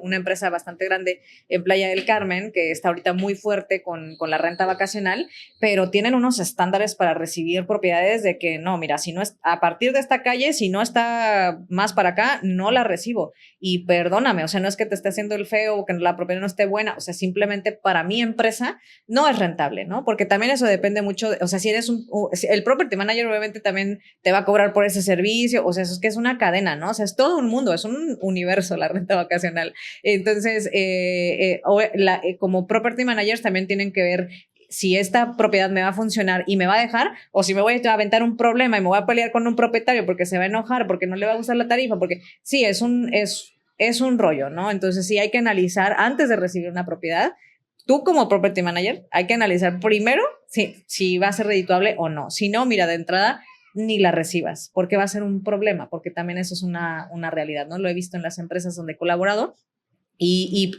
una empresa bastante grande en Playa del Carmen que está ahorita muy fuerte con la renta vacacional, pero tienen unos estándares para recibir propiedades de que no, mira, si no es a partir de esta calle, si no está más para acá, no la recibo. Y perdóname, o sea, no es que te esté haciendo el feo o que la propiedad no esté buena, o sea, simplemente para mi empresa no es rentable, ¿no? Porque también eso depende mucho, o sea, si eres el property manager obviamente también te va a cobrar por ese servicio, o sea, eso es que es una cadena, ¿no? O sea, es todo un mundo, es un universo la renta vacacional. Entonces, como property managers también tienen que ver si esta propiedad me va a funcionar y me va a dejar, o si me voy a aventar un problema y me voy a pelear con un propietario porque se va a enojar, porque no le va a gustar la tarifa, porque sí, es un rollo, ¿no? Entonces sí hay que analizar antes de recibir una propiedad. Tú como property manager hay que analizar primero si va a ser redituable o no. Si no, mira, de entrada ni la recibas, porque va a ser un problema, porque también eso es una realidad, ¿no? Lo he visto en las empresas donde he colaborado. Y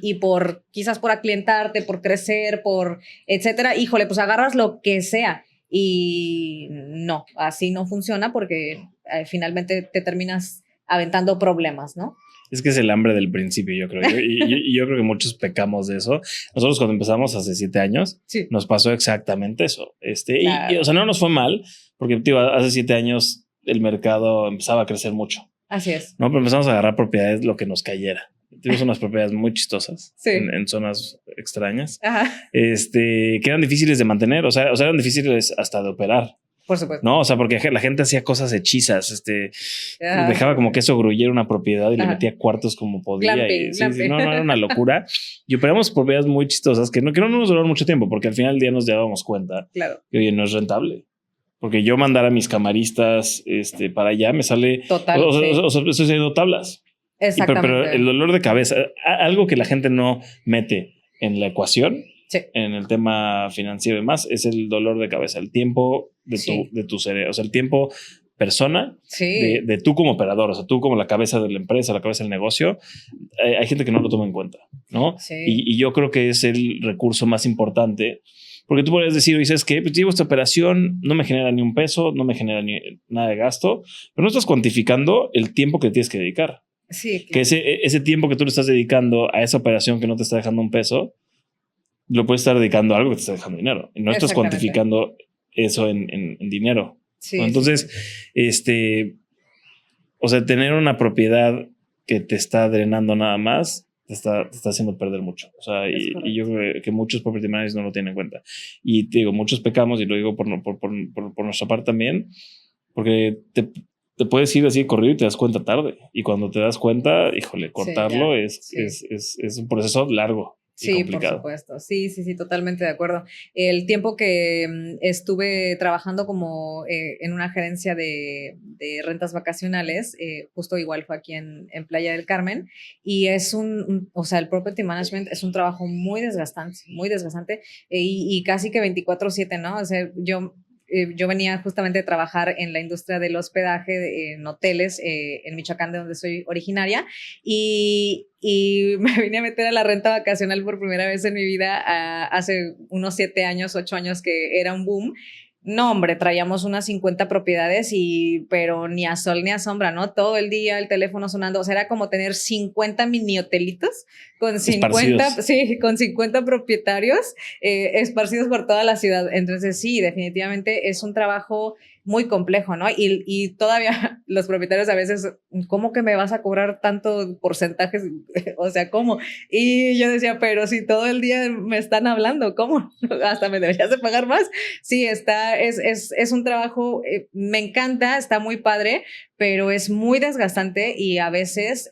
quizás por aclientarte, por crecer, por etcétera, híjole, pues agarras lo que sea y no, así no funciona porque finalmente te terminas aventando problemas, ¿no? Es que es el hambre del principio, yo creo. Y yo creo que muchos pecamos de eso. Nosotros cuando empezamos hace 7 años, nos pasó exactamente eso. Claro. O sea, no nos fue mal, Porque, tío, hace 7 años el mercado empezaba a crecer mucho. Así es. No, pero empezamos a agarrar propiedades lo que nos cayera. Tuvimos unas propiedades muy chistosas en zonas extrañas. Ajá. Que eran difíciles de mantener, o sea, eran difíciles hasta de operar. Por supuesto. No, o sea, porque la gente hacía cosas hechizas, dejaba como que eso gruyera una propiedad y le metía cuartos como podía. Glamping, glamping. No, era una locura. Y operamos propiedades muy chistosas que no nos duraron mucho tiempo, porque al final del día nos dábamos cuenta que, oye, no es rentable. Porque yo mandar a mis camaristas para allá me sale... Total. O sea, estoy haciendo tablas. Exactamente. Pero el dolor de cabeza, algo que la gente no mete en la ecuación, en el tema financiero y demás, es el dolor de cabeza, el tiempo de tu cerebro, o sea, el tiempo persona de tú como operador, o sea, tú como la cabeza de la empresa, la cabeza del negocio. Hay gente que no lo toma en cuenta, ¿no? Sí. Y yo creo que es el recurso más importante. Porque tú podrías decir, ¿sabes qué? Pues llevo esta operación, no me genera ni un peso, no me genera ni nada de gasto, pero no estás cuantificando el tiempo que tienes que dedicar. Sí, claro. Que ese tiempo que tú le estás dedicando a esa operación que no te está dejando un peso, lo puedes estar dedicando a algo que te está dejando dinero. Y no estás cuantificando eso en dinero. Sí, ¿no? Entonces, o sea, tener una propiedad que te está drenando nada más, te está haciendo perder mucho. O sea, y yo creo que muchos property managers no lo tienen en cuenta. Y te digo, muchos pecamos, y lo digo por nuestra parte también, porque te puedes ir así corrido y te das cuenta tarde. Y cuando te das cuenta, híjole, cortarlo es un proceso largo. Sí, por supuesto. Sí, totalmente de acuerdo. El tiempo que estuve trabajando como en una gerencia de rentas vacacionales, justo igual fue aquí en Playa del Carmen, y es o sea, el property management es un trabajo muy desgastante, y casi que 24/7, ¿no? O sea, yo venía justamente a trabajar en la industria del hospedaje en hoteles en Michoacán, de donde soy originaria, y me vine a meter a la renta vacacional por primera vez en mi vida hace unos 7 años, 8 años, que era un boom. No, hombre, traíamos unas 50 propiedades, pero ni a sol ni a sombra, ¿no? Todo el día el teléfono sonando. O sea, era como tener 50 mini hotelitos con 50 propietarios esparcidos por toda la ciudad. Entonces, sí, definitivamente es un trabajo muy complejo, ¿no? Y todavía los propietarios a veces, ¿cómo que me vas a cobrar tanto porcentajes? O sea, ¿cómo? Y yo decía, pero si todo el día me están hablando, ¿cómo? Hasta me deberías de pagar más. Sí, es un trabajo, me encanta, está muy padre, pero es muy desgastante, y a veces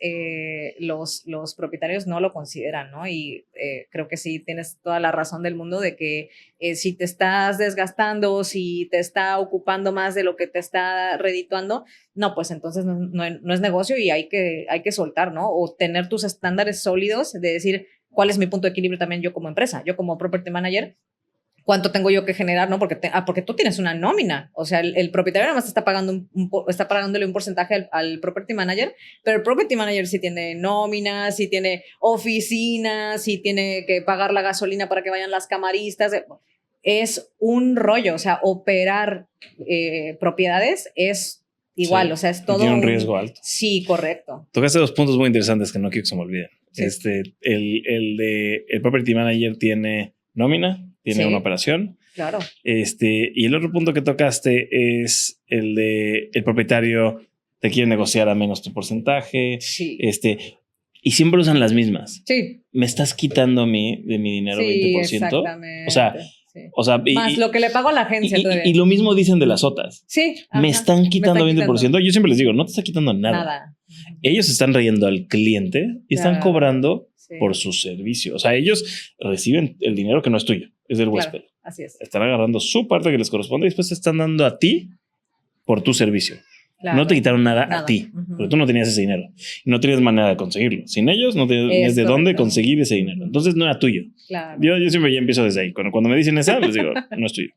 los propietarios no lo consideran, ¿no? Y creo que sí, tienes toda la razón del mundo de que si te estás desgastando, si te está ocupando más de lo que te está redituando, no, pues entonces no es negocio, y hay que soltar, ¿no? O tener tus estándares sólidos de decir, ¿cuál es mi punto de equilibrio también yo como empresa, yo como property manager? ¿Cuánto tengo yo que generar? ¿No? Porque tú tienes una nómina. O sea, el propietario nada más está pagándole un porcentaje al property manager, pero el property manager sí tiene nómina, sí tiene oficina, sí tiene que pagar la gasolina para que vayan las camaristas. Es un rollo. O sea, operar propiedades es igual. O sea, es todo. Tiene un riesgo alto. Sí, correcto. Tocaste 2 puntos muy interesantes que no quiero que se me olviden. Sí. El property manager tiene nómina, tiene una operación. Claro. Y el otro punto que tocaste es el de el propietario te quiere negociar a menos tu porcentaje. Sí. Y siempre usan las mismas. Sí. Me estás quitando a mí de mi dinero 20%. Exactamente. O sea, más lo que le pago a la agencia. Y lo mismo dicen de las otras. Sí. Me están quitando 20%. Yo siempre les digo, no te está quitando nada. Ellos están reyendo al cliente y están cobrando por su servicio. O sea, ellos reciben el dinero que no es tuyo, es del huésped. Así es. Están agarrando su parte que les corresponde y después te están dando a ti por tu servicio. Claro. No te quitaron nada a ti, porque tú no tenías ese dinero y no tenías manera de conseguirlo. Sin ellos no tenías de dónde conseguir ese dinero. Entonces no era tuyo. Claro. Yo siempre ya empiezo desde ahí. Cuando me dicen esa, les digo, no es tuyo.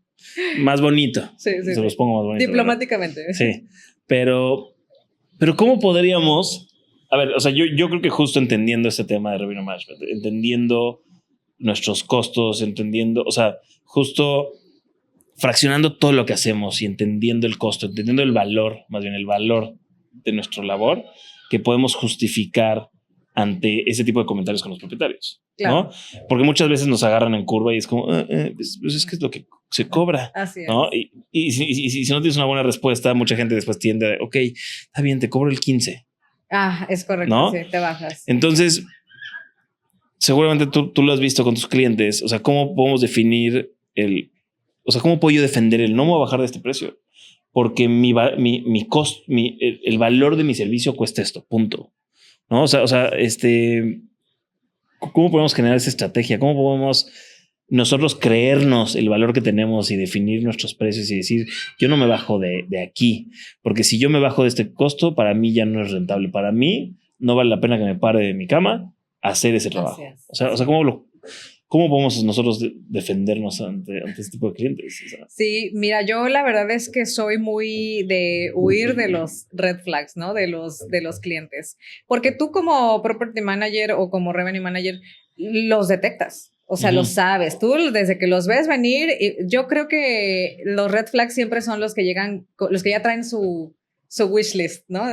Más bonito. Se los pongo más bonito. Diplomáticamente. ¿Verdad? Sí. Pero ¿cómo podríamos? A ver, o sea, yo creo que justo entendiendo este tema de revenue management, entendiendo nuestros costos, entendiendo, o sea, justo fraccionando todo lo que hacemos y entendiendo el costo, entendiendo el valor, más bien el valor de nuestra labor, que podemos justificar ante ese tipo de comentarios con los propietarios, Claro. ¿no? Porque muchas veces nos agarran en curva y es como, pues es que es lo que se cobra, Así es. ¿no? Y si no tienes una buena respuesta, mucha gente después tiende a, ok, está bien, te cobro el 15. Es correcto, ¿No? sí, te bajas. Entonces, seguramente tú lo has visto con tus clientes, o sea, ¿cómo podemos definir cómo puedo yo defender el no me voy a bajar de este precio? Porque el valor de mi servicio cuesta esto, punto. ¿No? ¿Cómo podemos generar esa estrategia? ¿Cómo podemos nosotros creernos el valor que tenemos y definir nuestros precios y decir, yo no me bajo de aquí? Porque si yo me bajo de este costo, para mí ya no es rentable. Para mí no vale la pena que me pare de mi cama a hacer ese trabajo. O sea, ¿cómo podemos nosotros defendernos ante este tipo de clientes? O sea, sí, mira, yo la verdad es que soy muy de huir de los red flags, ¿no? De los clientes. Porque tú como property manager o como revenue manager los detectas. O sea, lo sabes. Tú desde que los ves venir, yo creo que los red flags siempre son los que llegan, los que ya traen su wish list, ¿no?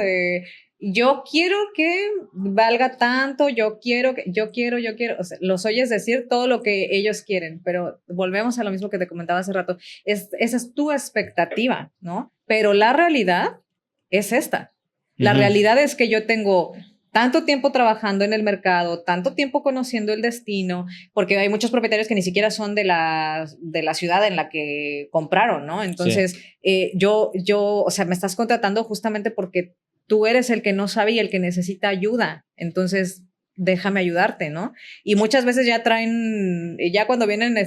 Yo quiero que valga tanto, yo quiero, o sea, los oyes decir todo lo que ellos quieren, pero volvemos a lo mismo que te comentaba hace rato, esa es tu expectativa, ¿no? Pero la realidad es esta. La realidad es que yo tengo tanto tiempo trabajando en el mercado, tanto tiempo conociendo el destino, porque hay muchos propietarios que ni siquiera son de la ciudad en la que compraron, ¿no? Entonces, o sea, me estás contratando justamente porque tú eres el que no sabe y el que necesita ayuda. Entonces, déjame ayudarte, ¿no? Y muchas veces ya traen, ya cuando vienen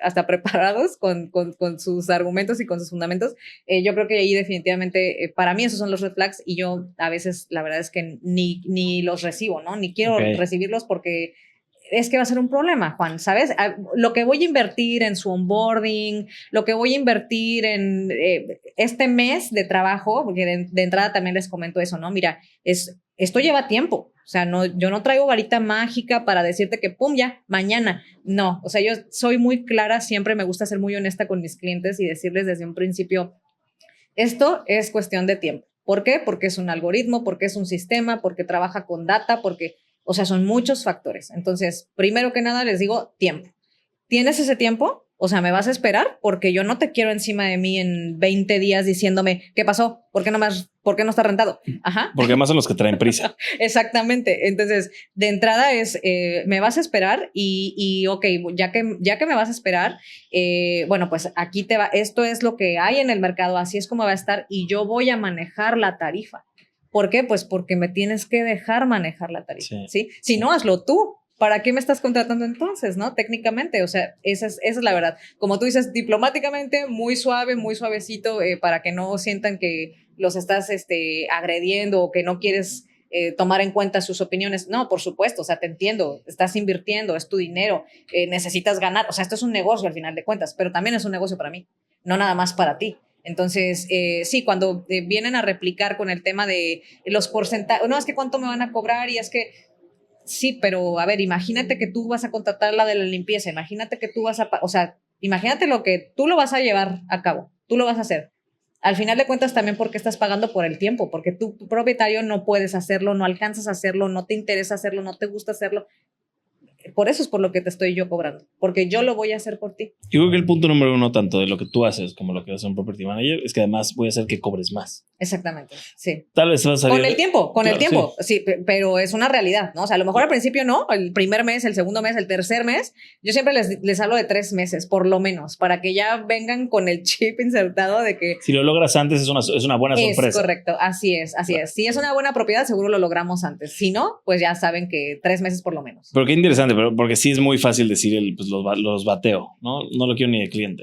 hasta preparados con sus argumentos y con sus fundamentos, yo creo que ahí definitivamente, para mí esos son los red flags y yo a veces la verdad es que ni los recibo, ¿no? Ni quiero recibirlos porque es que va a ser un problema, Juan, ¿sabes? Lo que voy a invertir en su onboarding, lo que voy a invertir en este mes de trabajo, porque de entrada también les comento eso, ¿no? Mira, esto lleva tiempo. O sea, yo no traigo varita mágica para decirte que pum, ya, mañana. No, o sea, yo soy muy clara, siempre me gusta ser muy honesta con mis clientes y decirles desde un principio, esto es cuestión de tiempo. ¿Por qué? Porque es un algoritmo, porque es un sistema, porque trabaja con data, porque... O sea, son muchos factores. Entonces, primero que nada les digo tiempo. ¿Tienes ese tiempo? O sea, ¿me vas a esperar? Porque yo no te quiero encima de mí en 20 días diciéndome, ¿qué pasó? ¿Por qué no está rentado? Ajá. Porque además son los que traen prisa. Exactamente. Entonces, de entrada es, ¿me vas a esperar? Y ok, ya que me vas a esperar, bueno, pues aquí te va, esto es lo que hay en el mercado, así es como va a estar y yo voy a manejar la tarifa. ¿Por qué? Pues porque me tienes que dejar manejar la tarifa, ¿sí? Si no, hazlo tú. ¿Para qué me estás contratando entonces, no? Técnicamente, o sea, esa es la verdad. Como tú dices, diplomáticamente, muy suave, muy suavecito, para que no sientan que los estás agrediendo o que no quieres tomar en cuenta sus opiniones. No, por supuesto, o sea, te entiendo, estás invirtiendo, es tu dinero, necesitas ganar. O sea, esto es un negocio al final de cuentas, pero también es un negocio para mí, no nada más para ti. Entonces, sí, cuando vienen a replicar con el tema de los porcentajes, no, es que cuánto me van a cobrar y es que, sí, pero a ver, imagínate que tú vas a contratar la de la limpieza, imagínate que tú o sea, imagínate lo que tú lo vas a llevar a cabo, tú lo vas a hacer. Al final de cuentas también porque estás pagando por el tiempo, porque tú propietario no puedes hacerlo, no alcanzas a hacerlo, no te interesa hacerlo, no te gusta hacerlo. Por eso es por lo que te estoy yo cobrando, porque yo lo voy a hacer por ti. Yo creo que el punto número uno, tanto de lo que tú haces como lo que hace un property manager, es que además voy a hacer que cobres más. Exactamente, sí. Tal vez vas a salir... Con el tiempo, sí, pero es una realidad, ¿no? O sea, a lo mejor al principio no, el primer mes, el segundo mes, el tercer mes, yo siempre les hablo de 3 meses, por lo menos, para que ya vengan con el chip insertado de que... Si lo logras antes es una buena sorpresa. Es correcto, así es. Si es una buena propiedad, seguro lo logramos antes. Si no, pues ya saben que 3 meses por lo menos. Pero qué interesante, porque sí es muy fácil decir los bateo, ¿no? No lo quiero ni de cliente.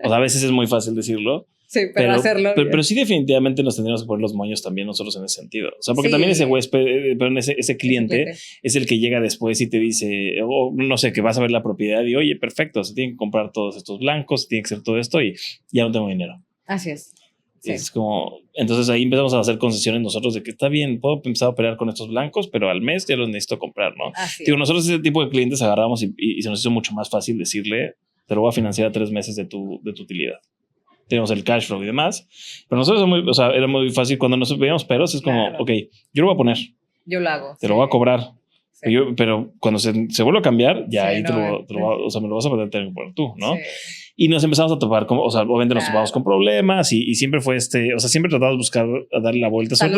O sea, a veces es muy fácil decirlo. Sí, pero hacerlo. Pero sí, definitivamente nos tendríamos que poner los moños también nosotros en ese sentido. O sea, porque también ese huésped, perdón, ese cliente es el que llega después y te dice, no sé, que vas a ver la propiedad y oye, perfecto, se tienen que comprar todos estos blancos, tiene que ser todo esto y ya no tengo dinero. Así es. Sí. Es como, entonces ahí empezamos a hacer concesiones nosotros de que está bien, puedo empezar a operar con estos blancos, pero al mes ya los necesito comprar, ¿no? Digo, nosotros ese tipo de clientes agarramos y se nos hizo mucho más fácil decirle, te lo voy a financiar a 3 meses de tu utilidad. Tenemos el cash flow y demás, pero nosotros era muy fácil cuando nos veíamos peros, es como, ok, yo lo voy a poner. Yo lo hago. Te lo voy a cobrar. Sí. Pero cuando se vuelve a cambiar, ya Sí, ahí o sea, me lo vas a poder tener que poner tú, ¿no? Sí. Y nos empezamos a topar, o sea, obviamente nos topamos con problemas y siempre fue o sea, siempre tratamos de buscar a darle la vuelta, sobre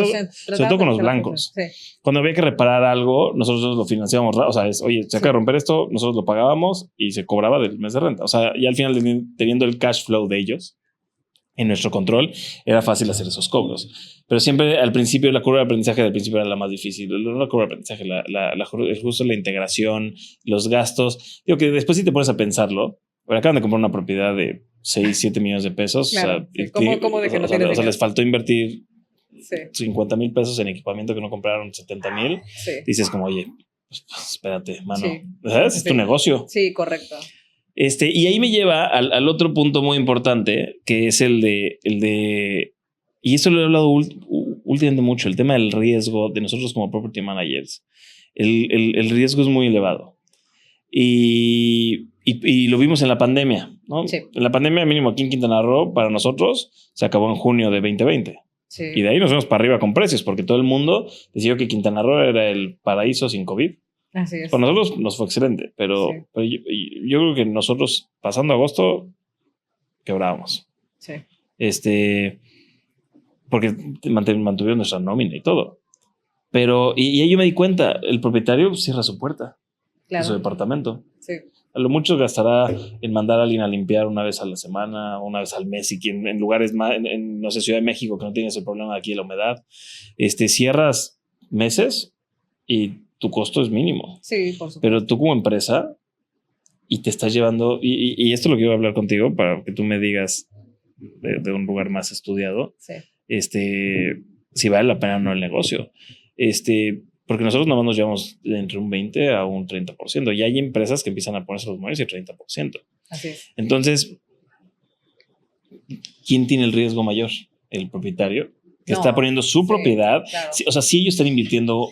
todo con los blancos. Sí. Cuando había que reparar algo, nosotros lo financiábamos, o sea, oye, se acaba de romper esto, nosotros lo pagábamos y se cobraba del mes de renta. O sea, y al final teniendo el cash flow de ellos en nuestro control, era fácil hacer esos cobros. Pero siempre al principio, la curva de aprendizaje del principio era la más difícil. No la curva de aprendizaje, justo la integración, los gastos. Digo que después si te pones a pensarlo, acaban de comprar una propiedad de 6, 7 millones de pesos. Claro, o sea, sí. ¿Cómo de que no tienes o sea, les faltó invertir sí. 50,000 pesos en equipamiento que no compraron 70,000. Sí. Dices como, oye, pues, espérate, mano. Sí. ¿Sabes? Es tu negocio. Sí, correcto. Y ahí me lleva al otro punto muy importante, que es el de y eso lo he hablado últimamente mucho, el tema del riesgo de nosotros como property managers. El riesgo es muy elevado. Y lo vimos en la pandemia, ¿no? Sí. En la pandemia, mínimo aquí en Quintana Roo, para nosotros, se acabó en junio de 2020. Sí. Y de ahí nos fuimos para arriba con precios, porque todo el mundo decidió que Quintana Roo era el paraíso sin COVID. Así es. Para nosotros nos fue excelente, pero yo creo que nosotros, pasando agosto, quebrábamos. Sí. Porque mantuvieron nuestra nómina y todo. Pero, y ahí yo me di cuenta, el propietario cierra su puerta de su departamento. Sí. A lo mucho gastará en mandar a alguien a limpiar una vez a la semana, una vez al mes, y quien en lugares más, no sé, Ciudad de México, que no tienes el problema de aquí de la humedad, cierras meses y tu costo es mínimo. Sí, por supuesto. Pero tú como empresa y te estás llevando, y esto es lo que iba a hablar contigo para que tú me digas de un lugar más estudiado, sí. Si vale la pena o no el negocio. Porque nosotros nomás nos llevamos entre un 20 a un 30%. Y hay empresas que empiezan a ponerse los mayores y 30%. Así es. Entonces, ¿quién tiene el riesgo mayor? El propietario, que está poniendo su propiedad. Claro. O sea, si ellos están invirtiendo,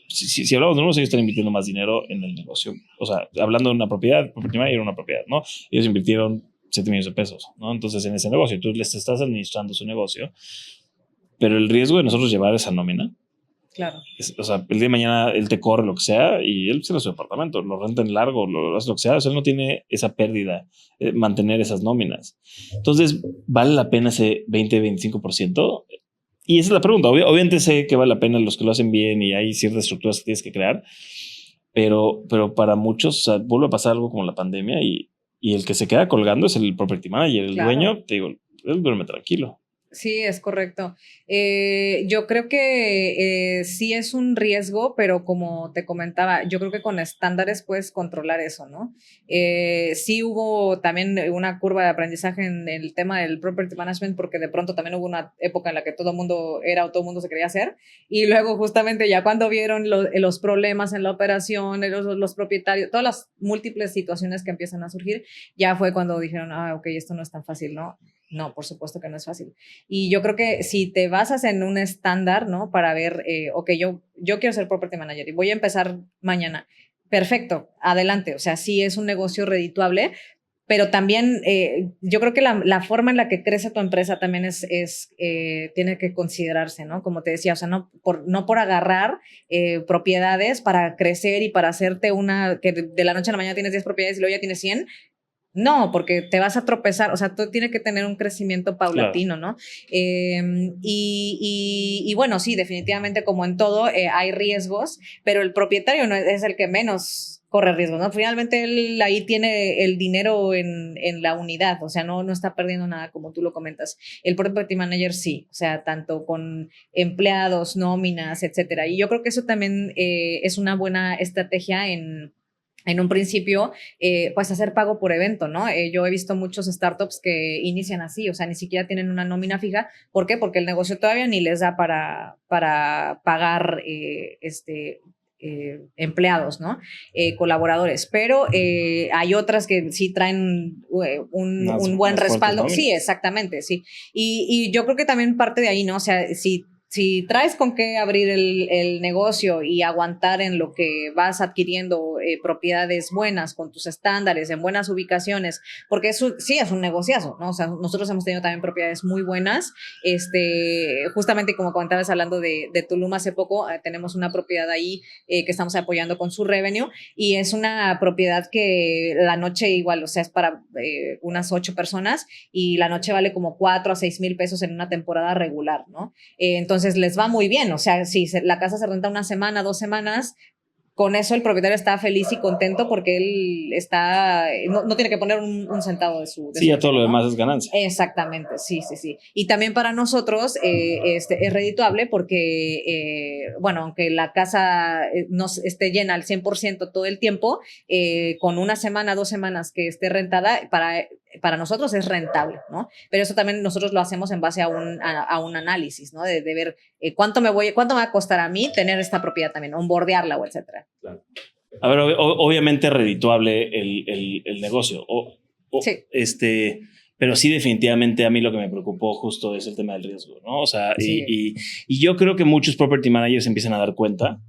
si hablamos de números, ellos están invirtiendo más dinero en el negocio. O sea, hablando de una propiedad, era una propiedad, ¿no? Ellos invirtieron 7 millones de pesos, ¿no? Entonces, en ese negocio, tú les estás administrando su negocio, pero el riesgo de nosotros llevar esa nómina, claro. O sea, el día de mañana él te corre lo que sea y él cierra su departamento, lo renta en largo, lo hace lo que sea. O sea, él no tiene esa pérdida, mantener esas nóminas. Entonces, ¿vale la pena ese 20-25%? Y esa es la pregunta. Obviamente sé que vale la pena los que lo hacen bien y hay ciertas estructuras que tienes que crear, pero para muchos, o sea, vuelve a pasar algo como la pandemia y el que se queda colgando es el property manager, el dueño, te digo, él duerme tranquilo. Sí, es correcto. Yo creo que sí es un riesgo, pero como te comentaba, yo creo que con estándares puedes controlar eso, ¿no? Sí hubo también una curva de aprendizaje en el tema del property management, porque de pronto también hubo una época en la que todo el mundo se quería hacer, y luego justamente ya cuando vieron los problemas en la operación, los propietarios, todas las múltiples situaciones que empiezan a surgir, ya fue cuando dijeron, ok, esto no es tan fácil, ¿no? No, por supuesto que no es fácil. Y yo creo que si te basas en un estándar, ¿no? Para ver, ok, yo quiero ser property manager y voy a empezar mañana. Perfecto, adelante. O sea, sí es un negocio redituable, pero también yo creo que la forma en la que crece tu empresa también tiene que considerarse, ¿no? Como te decía, o sea, no por agarrar propiedades para crecer y para hacerte que de la noche a la mañana tienes 10 propiedades y luego ya tienes 100. No, porque te vas a tropezar, o sea, tú tienes que tener un crecimiento paulatino, claro. ¿No? Y bueno, sí, definitivamente como en todo hay riesgos, pero el propietario no es el que menos corre riesgos, ¿no? Finalmente él ahí tiene el dinero en la unidad, o sea, no está perdiendo nada como tú lo comentas. El property manager sí, o sea, tanto con empleados, nóminas, etcétera. Y yo creo que eso también es una buena estrategia en un principio, pues hacer pago por evento, ¿no? Yo he visto muchos startups que inician así, o sea, ni siquiera tienen una nómina fija. ¿Por qué? Porque el negocio todavía ni les da para pagar empleados, ¿no? Colaboradores, pero hay otras que sí traen un buen respaldo. Sí, exactamente, sí. Y yo creo que también parte de ahí, ¿no? O sea, si traes con qué abrir el negocio y aguantar en lo que vas adquiriendo propiedades buenas, con tus estándares, en buenas ubicaciones, porque eso sí es un negociazo, ¿no? O sea, nosotros hemos tenido también propiedades muy buenas. Justamente como comentabas hablando de Tulum hace poco, tenemos una propiedad ahí que estamos apoyando con su revenue, y es una propiedad que la noche igual, o sea, es para unas 8 personas, y la noche vale como 4 a 6 mil pesos en una temporada regular, ¿no? Entonces les va muy bien, o sea, si la casa se renta una semana, 2 semanas, con eso el propietario está feliz y contento porque él está, no tiene que poner un centavo de su... Sí, ya todo lo demás es ganancia. Exactamente, sí. Y también para nosotros es redituable porque, bueno, aunque la casa no esté llena al 100% todo el tiempo, con una semana, 2 semanas que esté rentada, para nosotros es rentable, ¿no? Pero eso también nosotros lo hacemos en base a un análisis, ¿no? De ver cuánto me va a costar a mí tener esta propiedad también, onboardearla o etcétera. Claro. A ver, obviamente redituable el negocio. Sí. Pero sí, definitivamente a mí lo que me preocupó justo es el tema del riesgo, ¿no? O sea, sí. y yo creo que muchos property managers empiezan a dar cuenta.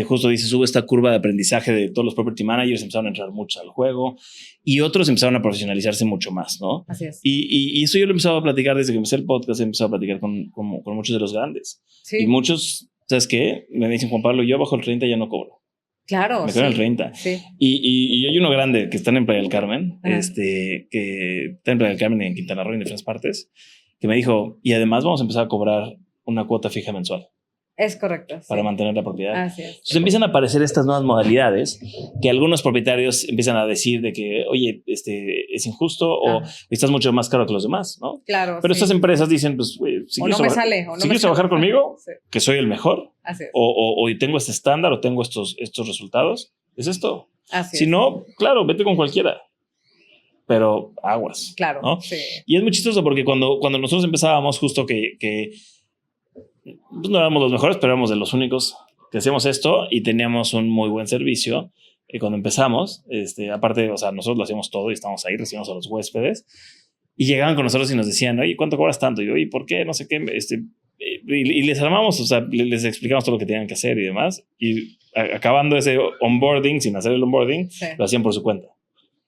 Justo dice, sube esta curva de aprendizaje de todos los property managers, empezaron a entrar mucho al juego y otros empezaron a profesionalizarse mucho más, ¿no? Así es. Y eso yo lo he empezado a platicar desde que empecé el podcast, he empezado a platicar con muchos de los grandes. Sí. Y muchos, ¿sabes qué? Me dicen, Juan Pablo, yo bajo el 30 ya no cobro. Claro, me quedo en el 30. Sí. Y hay uno grande que está en Playa del Carmen, que está en Playa del Carmen, en Quintana Roo, en diferentes partes, que me dijo, y además vamos a empezar a cobrar una cuota fija mensual. Es correcto. Para mantener la propiedad. Así es. Entonces empiezan a aparecer estas nuevas modalidades que algunos propietarios empiezan a decir de que, oye, es injusto o estás mucho más caro que los demás, ¿no? Claro. Pero estas empresas dicen, pues, si quieres trabajar conmigo, que soy el mejor, así es. o tengo este estándar o tengo estos resultados, es esto. Así si no, claro, vete con cualquiera. Pero aguas. Claro, ¿no? Sí. Y es muy chistoso porque cuando nosotros empezábamos justo que pues no éramos los mejores, pero éramos de los únicos que hacíamos esto y teníamos un muy buen servicio. Y cuando empezamos, aparte, o sea, nosotros lo hacíamos todo y estábamos ahí, recibimos a los huéspedes y llegaban con nosotros y nos decían, oye, ¿cuánto cobras tanto? Y yo, ¿y por qué? No sé qué. Y les armamos, o sea, les explicamos todo lo que tenían que hacer y demás. Y acabando ese onboarding, sin hacer el onboarding, lo hacían por su cuenta.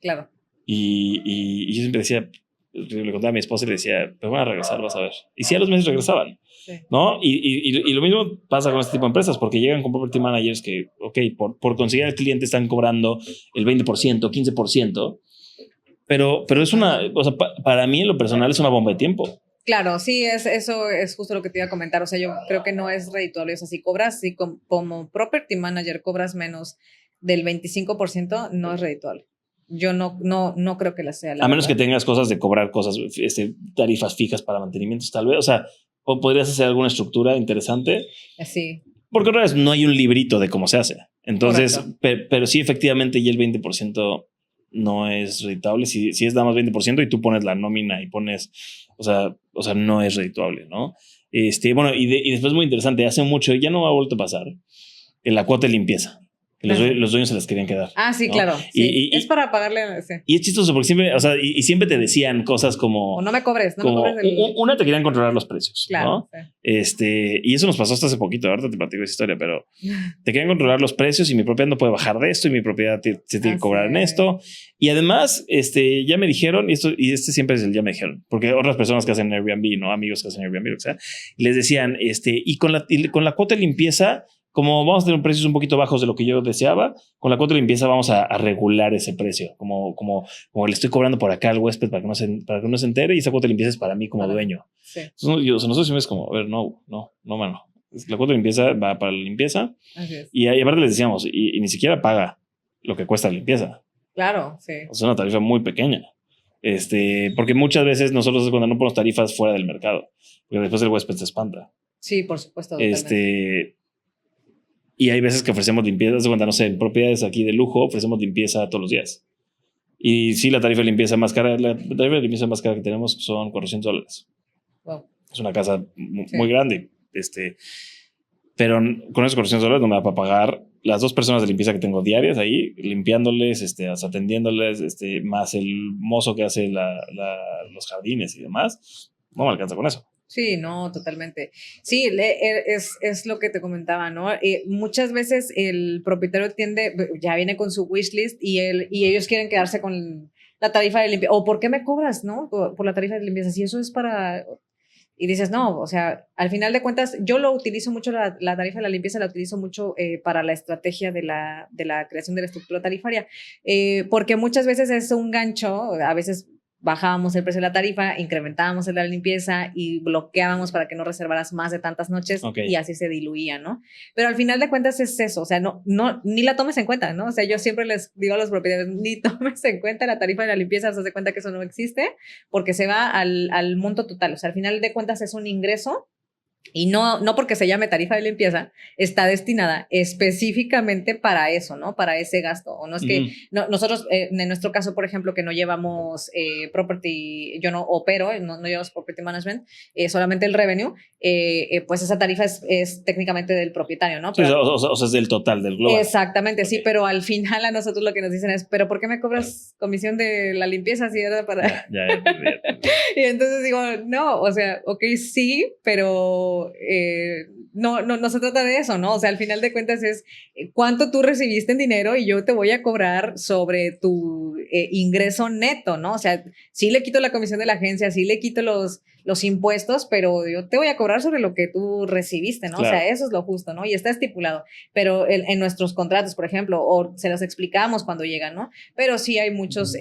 Claro. Y yo siempre decía, le contaba a mi esposa y le decía, pues van a regresar, vas a ver. Y sí, a los meses regresaban. Sí. ¿No? Y lo mismo pasa con este tipo de empresas, porque llegan con property managers que, ok, por conseguir al cliente están cobrando el 20%, 15%, pero es una, o sea, para mí en lo personal es una bomba de tiempo. Claro, sí, eso es justo lo que te iba a comentar. O sea, yo creo que no es redituable. O sea, si cobras, si como property manager cobras menos del 25%, no es redituable. Yo no creo que la sea. A menos que tengas cosas de cobrar cosas, tarifas fijas para mantenimientos, tal vez. O sea, o podrías hacer alguna estructura interesante. Sí. Porque otra vez no hay un librito de cómo se hace. Entonces, pero sí, efectivamente, y el 20% no es redituable. Si es nada más 20% y tú pones la nómina y pones, o sea, no es redituable, ¿no? Bueno, y después muy interesante, hace mucho, ya no ha vuelto a pasar, en la cuota de limpieza. Los dueños se las querían quedar. Ah, sí, ¿no? Claro. Sí. Es para pagarle. Sí. Y es chistoso porque siempre, o sea, y siempre te decían cosas como... O no me cobres, Una, te querían controlar los precios, claro, ¿no? Sí. Y eso nos pasó hasta hace poquito, ahorita te platico esa historia, pero te querían controlar los precios y mi propiedad no puede bajar de esto y mi propiedad se tiene que cobrar en esto. Y además, ya me dijeron, y siempre es el ya me dijeron, porque otras personas que hacen Airbnb, ¿no? Amigos que hacen Airbnb, o sea, les decían, y con la cuota de limpieza, como vamos a tener precios un poquito bajos de lo que yo deseaba, con la cuota de limpieza vamos a regular ese precio, como le estoy cobrando por acá al huésped para que no se entere, y esa cuota de limpieza es para mí como dueño. Sí. Entonces, nosotros siempre es como, a ver, no, mano. La cuota de limpieza va para la limpieza. Así es. Y aparte les decíamos, y ni siquiera paga lo que cuesta la limpieza. Claro, sí. Es una tarifa muy pequeña. Porque muchas veces nosotros cuando no ponemos tarifas fuera del mercado, porque después el huésped se espanta. Sí, por supuesto. Totalmente. Y hay veces que ofrecemos limpieza, no sé, en propiedades aquí de lujo ofrecemos limpieza todos los días. Y sí, la tarifa de limpieza más cara, que tenemos son $400. Wow. Es una casa muy grande. Pero con esos $400 no me da para pagar las 2 personas de limpieza que tengo diarias ahí, limpiándoles, atendiéndoles, más el mozo que hace los jardines y demás. No me alcanza con eso. Sí, no, totalmente. Sí, es lo que te comentaba, ¿no? Muchas veces el propietario ya viene con su wishlist y ellos quieren quedarse con la tarifa de limpieza. O ¿por qué me cobras, no? Por la tarifa de limpieza. Si eso es para... Y dices, no, o sea, al final de cuentas, yo lo utilizo mucho, la tarifa de la limpieza la utilizo mucho para la estrategia de la creación de la estructura tarifaria, porque muchas veces es un gancho, a veces bajábamos el precio de la tarifa, incrementábamos el de la limpieza y bloqueábamos para que no reservaras más de tantas noches y así se diluía, ¿no? Pero al final de cuentas es eso, o sea, ni la tomes en cuenta, ¿no? O sea, yo siempre les digo a los propietarios, ni tomes en cuenta la tarifa de la limpieza, se hace cuenta que eso no existe porque se va al monto total, o sea, al final de cuentas es un ingreso. Y no porque se llame tarifa de limpieza, está destinada específicamente para eso, ¿no? Para ese gasto. O no es que nosotros, en nuestro caso, por ejemplo, que no llevamos property, yo no opero, no llevamos property management, solamente el revenue, pues esa tarifa es técnicamente del propietario, ¿no? Pero, o sea, es del total, del global. Exactamente, okay. Sí, pero al final a nosotros lo que nos dicen es, ¿pero por qué me cobras comisión de la limpieza si era para...? Ya. Y entonces digo, no, o sea, ok, sí, pero no se trata de eso, ¿no? O sea, al final de cuentas es cuánto tú recibiste en dinero y yo te voy a cobrar sobre tu ingreso neto, ¿no? O sea, sí le quito la comisión de la agencia, sí le quito los impuestos, pero yo te voy a cobrar sobre lo que tú recibiste, ¿no? Claro. O sea, eso es lo justo, ¿no? Y está estipulado, pero en nuestros contratos, por ejemplo, o se los explicamos cuando llegan, ¿no? Pero sí hay muchos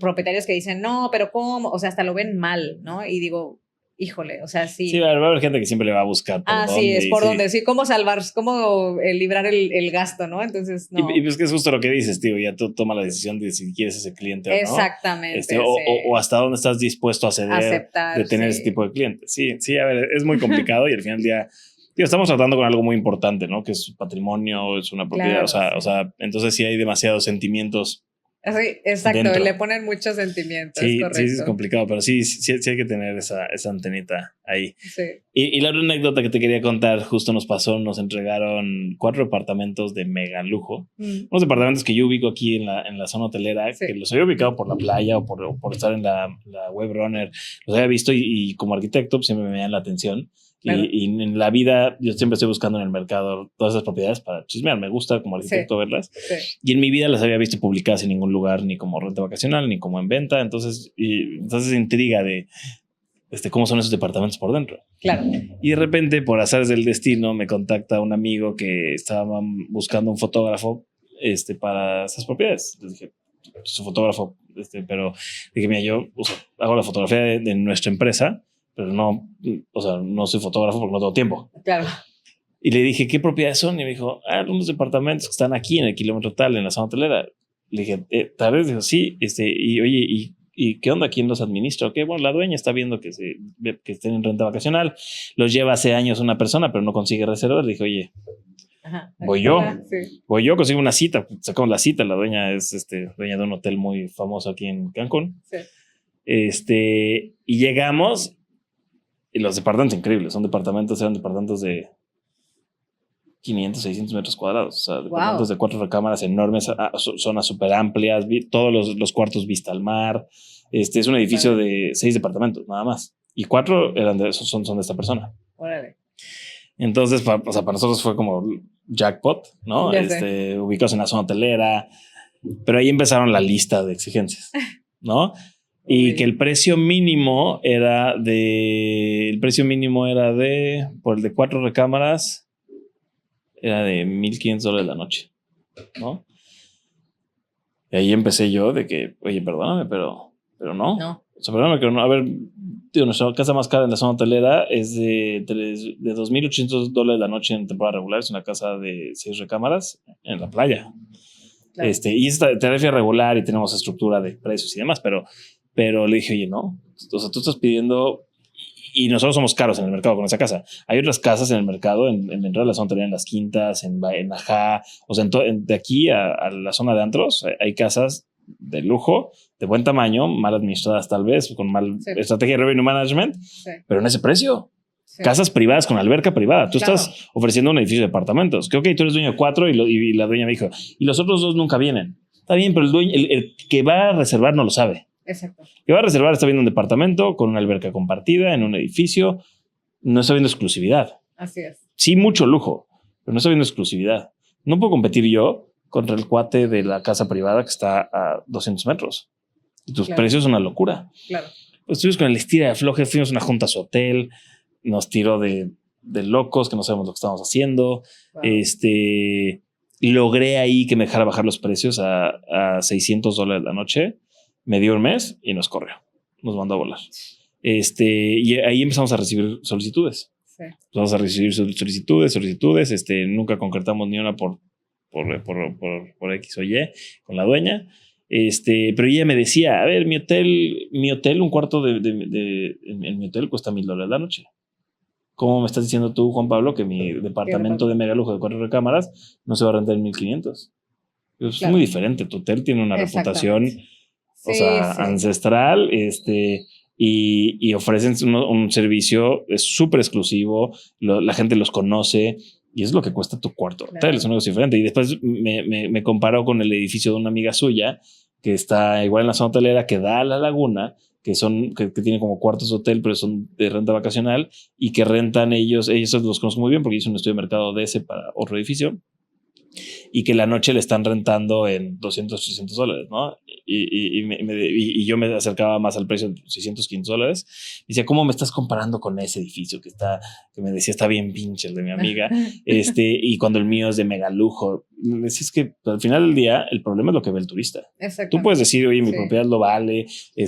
propietarios que dicen, no, pero ¿cómo? O sea, hasta lo ven mal, ¿no? Y digo, híjole, o sea, sí. Sí, va a haber gente que siempre le va a buscar por dónde. Sí, es por dónde, sí, cómo salvar, cómo librar el gasto, ¿no? Entonces, no. Y pues que es justo lo que dices, tío, ya tú tomas la decisión de si quieres ese cliente o no. Exactamente. Sí. O hasta dónde estás dispuesto a ceder de tener ese tipo de clientes. Sí, a ver, es muy complicado y al final del día, tío, estamos tratando con algo muy importante, ¿no? Que es su patrimonio, es una propiedad, claro, o sea, entonces sí hay demasiados sentimientos. Sí, exacto, dentro. Le ponen muchos sentimientos, sí, correcto. Sí, es complicado, pero sí hay que tener esa antenita ahí. Sí. Y la otra anécdota que te quería contar, justo nos pasó, nos entregaron 4 departamentos de mega lujo. Unos departamentos que yo ubico aquí en la zona hotelera, que los había ubicado por la playa o por estar en la web runner. Los había visto y como arquitecto pues, siempre me llaman la atención. Claro. Y en la vida yo siempre estoy buscando en el mercado todas esas propiedades para chismear. Me gusta como arquitecto verlas. Sí. Y en mi vida las había visto publicadas en ningún lugar, ni como renta vacacional, ni como en venta. Entonces intriga de cómo son esos departamentos por dentro. Claro. Y de repente, por azares del destino, me contacta un amigo que estaba buscando un fotógrafo para esas propiedades. Les dije, su fotógrafo, pero dije, mira, yo hago la fotografía de nuestra empresa, pero no soy fotógrafo porque no tengo tiempo. Claro. Y le dije, ¿qué propiedades son? Y me dijo, unos departamentos que están aquí en el kilómetro tal, en la zona hotelera. Le dije, tal vez, dijo, sí, y oye, ¿y qué onda? ¿Quién los administra? Ok, bueno, la dueña está viendo que estén en renta vacacional. Los lleva hace años una persona, pero no consigue reservar. Le dije, oye, voy yo, consigo una cita. Sacamos la cita. La dueña es dueña de un hotel muy famoso aquí en Cancún. Sí. Y llegamos y los departamentos increíbles. Eran departamentos de 500, 600 metros cuadrados. O sea, departamentos de 4 recámaras enormes, zonas súper amplias, todos los cuartos vista al mar. Es un edificio de 6 departamentos, nada más. Y 4 son de esta persona. Órale. Entonces, para nosotros fue como jackpot, ¿no? Ubicados en la zona hotelera. Pero ahí empezaron la lista de exigencias, ¿no? Y que el precio mínimo era por el de 4 recámaras, era de $1,500 la noche, ¿no? Y ahí empecé yo de que, oye, perdóname, pero no. No. O sea, perdóname, pero no. A ver, tío, nuestra casa más cara en la zona hotelera es de $2,800 la noche en temporada regular. Es una casa de 6 recámaras en la playa. Claro. Y es tarifa regular y tenemos estructura de precios y demás, pero le dije, oye, no. O sea, tú estás pidiendo... Y nosotros somos caros en el mercado con esa casa. Hay otras casas en el mercado, en dentro de la zona hotelera, en Las Quintas, en Ajá. O sea, de aquí a la zona de antros, hay casas de lujo, de buen tamaño, mal administradas tal vez, con mal estrategia de revenue management, pero en ese precio. Sí. Casas privadas con alberca privada. Tú estás ofreciendo un edificio de departamentos. Que ok, tú eres dueño de 4 y la dueña me dijo, y los otros 2 nunca vienen. Está bien, pero el dueño, el que va a reservar no lo sabe. Exacto. Que va a reservar está viendo un departamento con una alberca compartida en un edificio. No está viendo exclusividad. Así es. Sí, mucho lujo, pero no está viendo exclusividad. No puedo competir yo contra el cuate de la casa privada que está a 200 metros. Y tus precios son una locura. Claro. Pues estuvimos con el estira de afloje, fuimos a una junta a su hotel, nos tiró de locos que no sabemos lo que estábamos haciendo. Wow. Logré ahí que me dejara bajar los precios a $600 la noche. Me dio un mes y nos corrió. Nos mandó a volar. Y ahí empezamos a recibir solicitudes. Sí. Empezamos a recibir solicitudes. Nunca concretamos ni una por X o Y con la dueña. Pero ella me decía, a ver, mi hotel, un cuarto en mi hotel cuesta $1,000 la noche. ¿Cómo me estás diciendo tú, Juan Pablo, que mi departamento de mega lujo de 4 recámaras no se va a rentar en 1,500? Es muy diferente. Tu hotel tiene una reputación, ancestral, y ofrecen un servicio súper exclusivo. La gente los conoce y es lo que cuesta tu cuarto hotel. Es una cosa diferente. Y después me comparó con el edificio de una amiga suya que está igual en la zona hotelera, que da a la laguna, que tienen como cuartos de hotel, pero son de renta vacacional y que rentan ellos los conozco muy bien porque hice un estudio de mercado de ese para otro edificio, y que la noche le están rentando en $200-300, ¿no? Y yo me acercaba más al precio de $600-500. Y decía, ¿cómo me estás comparando con ese edificio que me decía está bien pinche el de mi amiga? Y cuando el mío es de mega lujo. Es que al final del día el problema es lo que ve el turista. Tú puedes decir, oye, mi propiedad lo vale,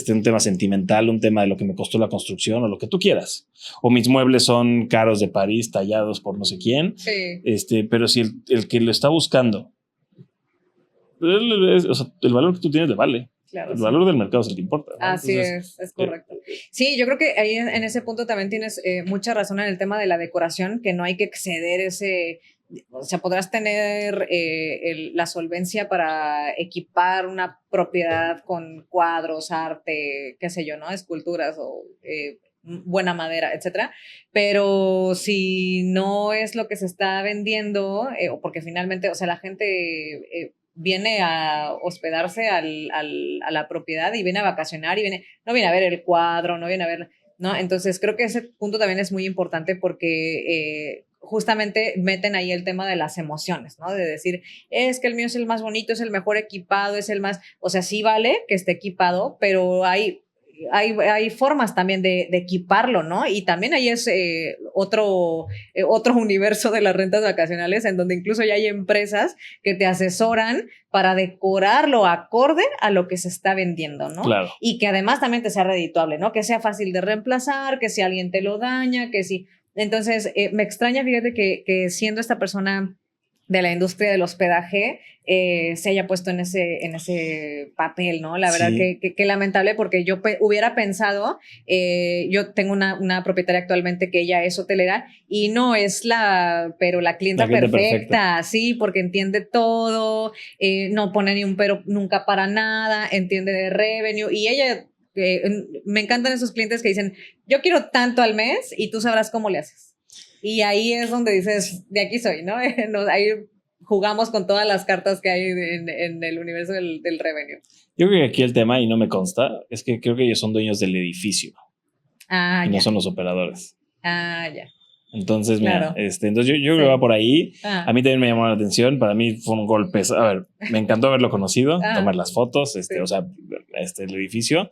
un tema sentimental, un tema de lo que me costó la construcción o lo que tú quieras. O mis muebles son caros de París, tallados por no sé quién. Sí. Pero si el que lo está buscando, el valor que tú tienes le vale. Claro, el valor del mercado es el que importa, ¿no? Así es correcto. Sí, yo creo que ahí en ese punto también tienes mucha razón en el tema de la decoración, que no hay que exceder ese... O sea, podrás tener la solvencia para equipar una propiedad con cuadros, arte, qué sé yo, ¿no? Esculturas o buena madera, etcétera. Pero si no es lo que se está vendiendo, porque finalmente, o sea, la gente viene a hospedarse a la propiedad y viene a vacacionar y no viene a ver el cuadro, no viene a ver, ¿no? Entonces creo que ese punto también es muy importante porque justamente meten ahí el tema de las emociones, ¿no? De decir, es que el mío es el más bonito, es el mejor equipado, es el más... O sea, sí vale que esté equipado, pero hay formas también de equiparlo, ¿no? Y también ahí es otro universo de las rentas vacacionales en donde incluso ya hay empresas que te asesoran para decorarlo acorde a lo que se está vendiendo, ¿no? Claro. Y que además también te sea redituable, ¿no? Que sea fácil de reemplazar, que si alguien te lo daña, que si... Entonces, me extraña, fíjate, que siendo esta persona de la industria del hospedaje, se haya puesto en ese papel, ¿no? La verdad que lamentable, porque yo hubiera pensado, yo tengo una propietaria actualmente que ella es hotelera y no es la clienta perfecta, sí, porque entiende todo, no pone ni un pero nunca para nada, entiende de revenue y ella... me encantan esos clientes que dicen, yo quiero tanto al mes y tú sabrás cómo le haces. Y ahí es donde dices, de aquí soy, ¿no? Ahí jugamos con todas las cartas que hay en el universo del revenue. Yo creo que aquí el tema, y no me consta, es que creo que ellos son dueños del edificio. Y no son los operadores. Ya. Entonces, mira, entonces yo creo que va por ahí. A mí también me llamó la atención. Para mí fue un golpe. A ver, me encantó haberlo conocido, tomar las fotos, o sea, el edificio.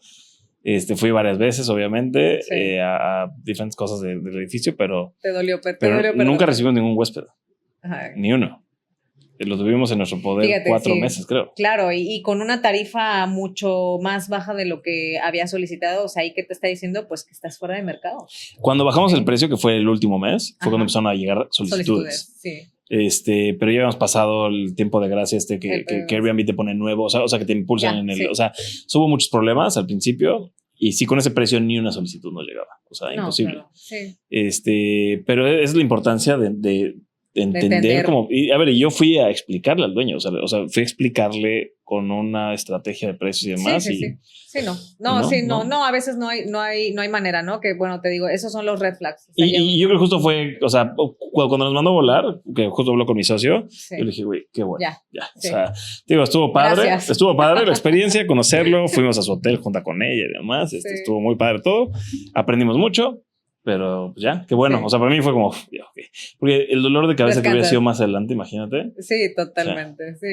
Fui varias veces, obviamente, a diferentes cosas del edificio, pero... Te dolió, pero nunca recibimos ningún huésped. Ajá. Ni uno. Lo tuvimos en nuestro poder. Fíjate, 4 meses, creo. Claro, y con una tarifa mucho más baja de lo que había solicitado. O sea, ahí que te está diciendo, pues que estás fuera de mercado. Cuando bajamos el precio, que fue el último mes, fue cuando empezaron a llegar solicitudes. Sí. Pero ya habíamos pasado el tiempo de gracia que Airbnb te pone nuevo, o sea, que te impulsan en el... Sí. O sea, hubo muchos problemas al principio y sí, con ese precio ni una solicitud nos llegaba. O sea, imposible. Claro. Sí. Pero es la importancia de entender cómo... Y, a ver, yo fui a explicarle al dueño, o sea, fui a explicarle con una estrategia de precios y demás. Sí, no, a veces no hay manera, ¿no? Que bueno, te digo, esos son los red flags. O sea, y yo creo que justo fue, o sea, cuando nos mandó a volar, que justo habló con mi socio, yo le dije, güey, qué bueno, ya. O sea, digo, estuvo padre la experiencia, conocerlo, fuimos a su hotel junto con ella y demás, estuvo muy padre todo, aprendimos mucho. Pero pues ya, qué bueno. O sea, para mí fue como, okay. Porque el dolor de cabeza que hubiera sido más adelante, imagínate. Sí, totalmente. O sea.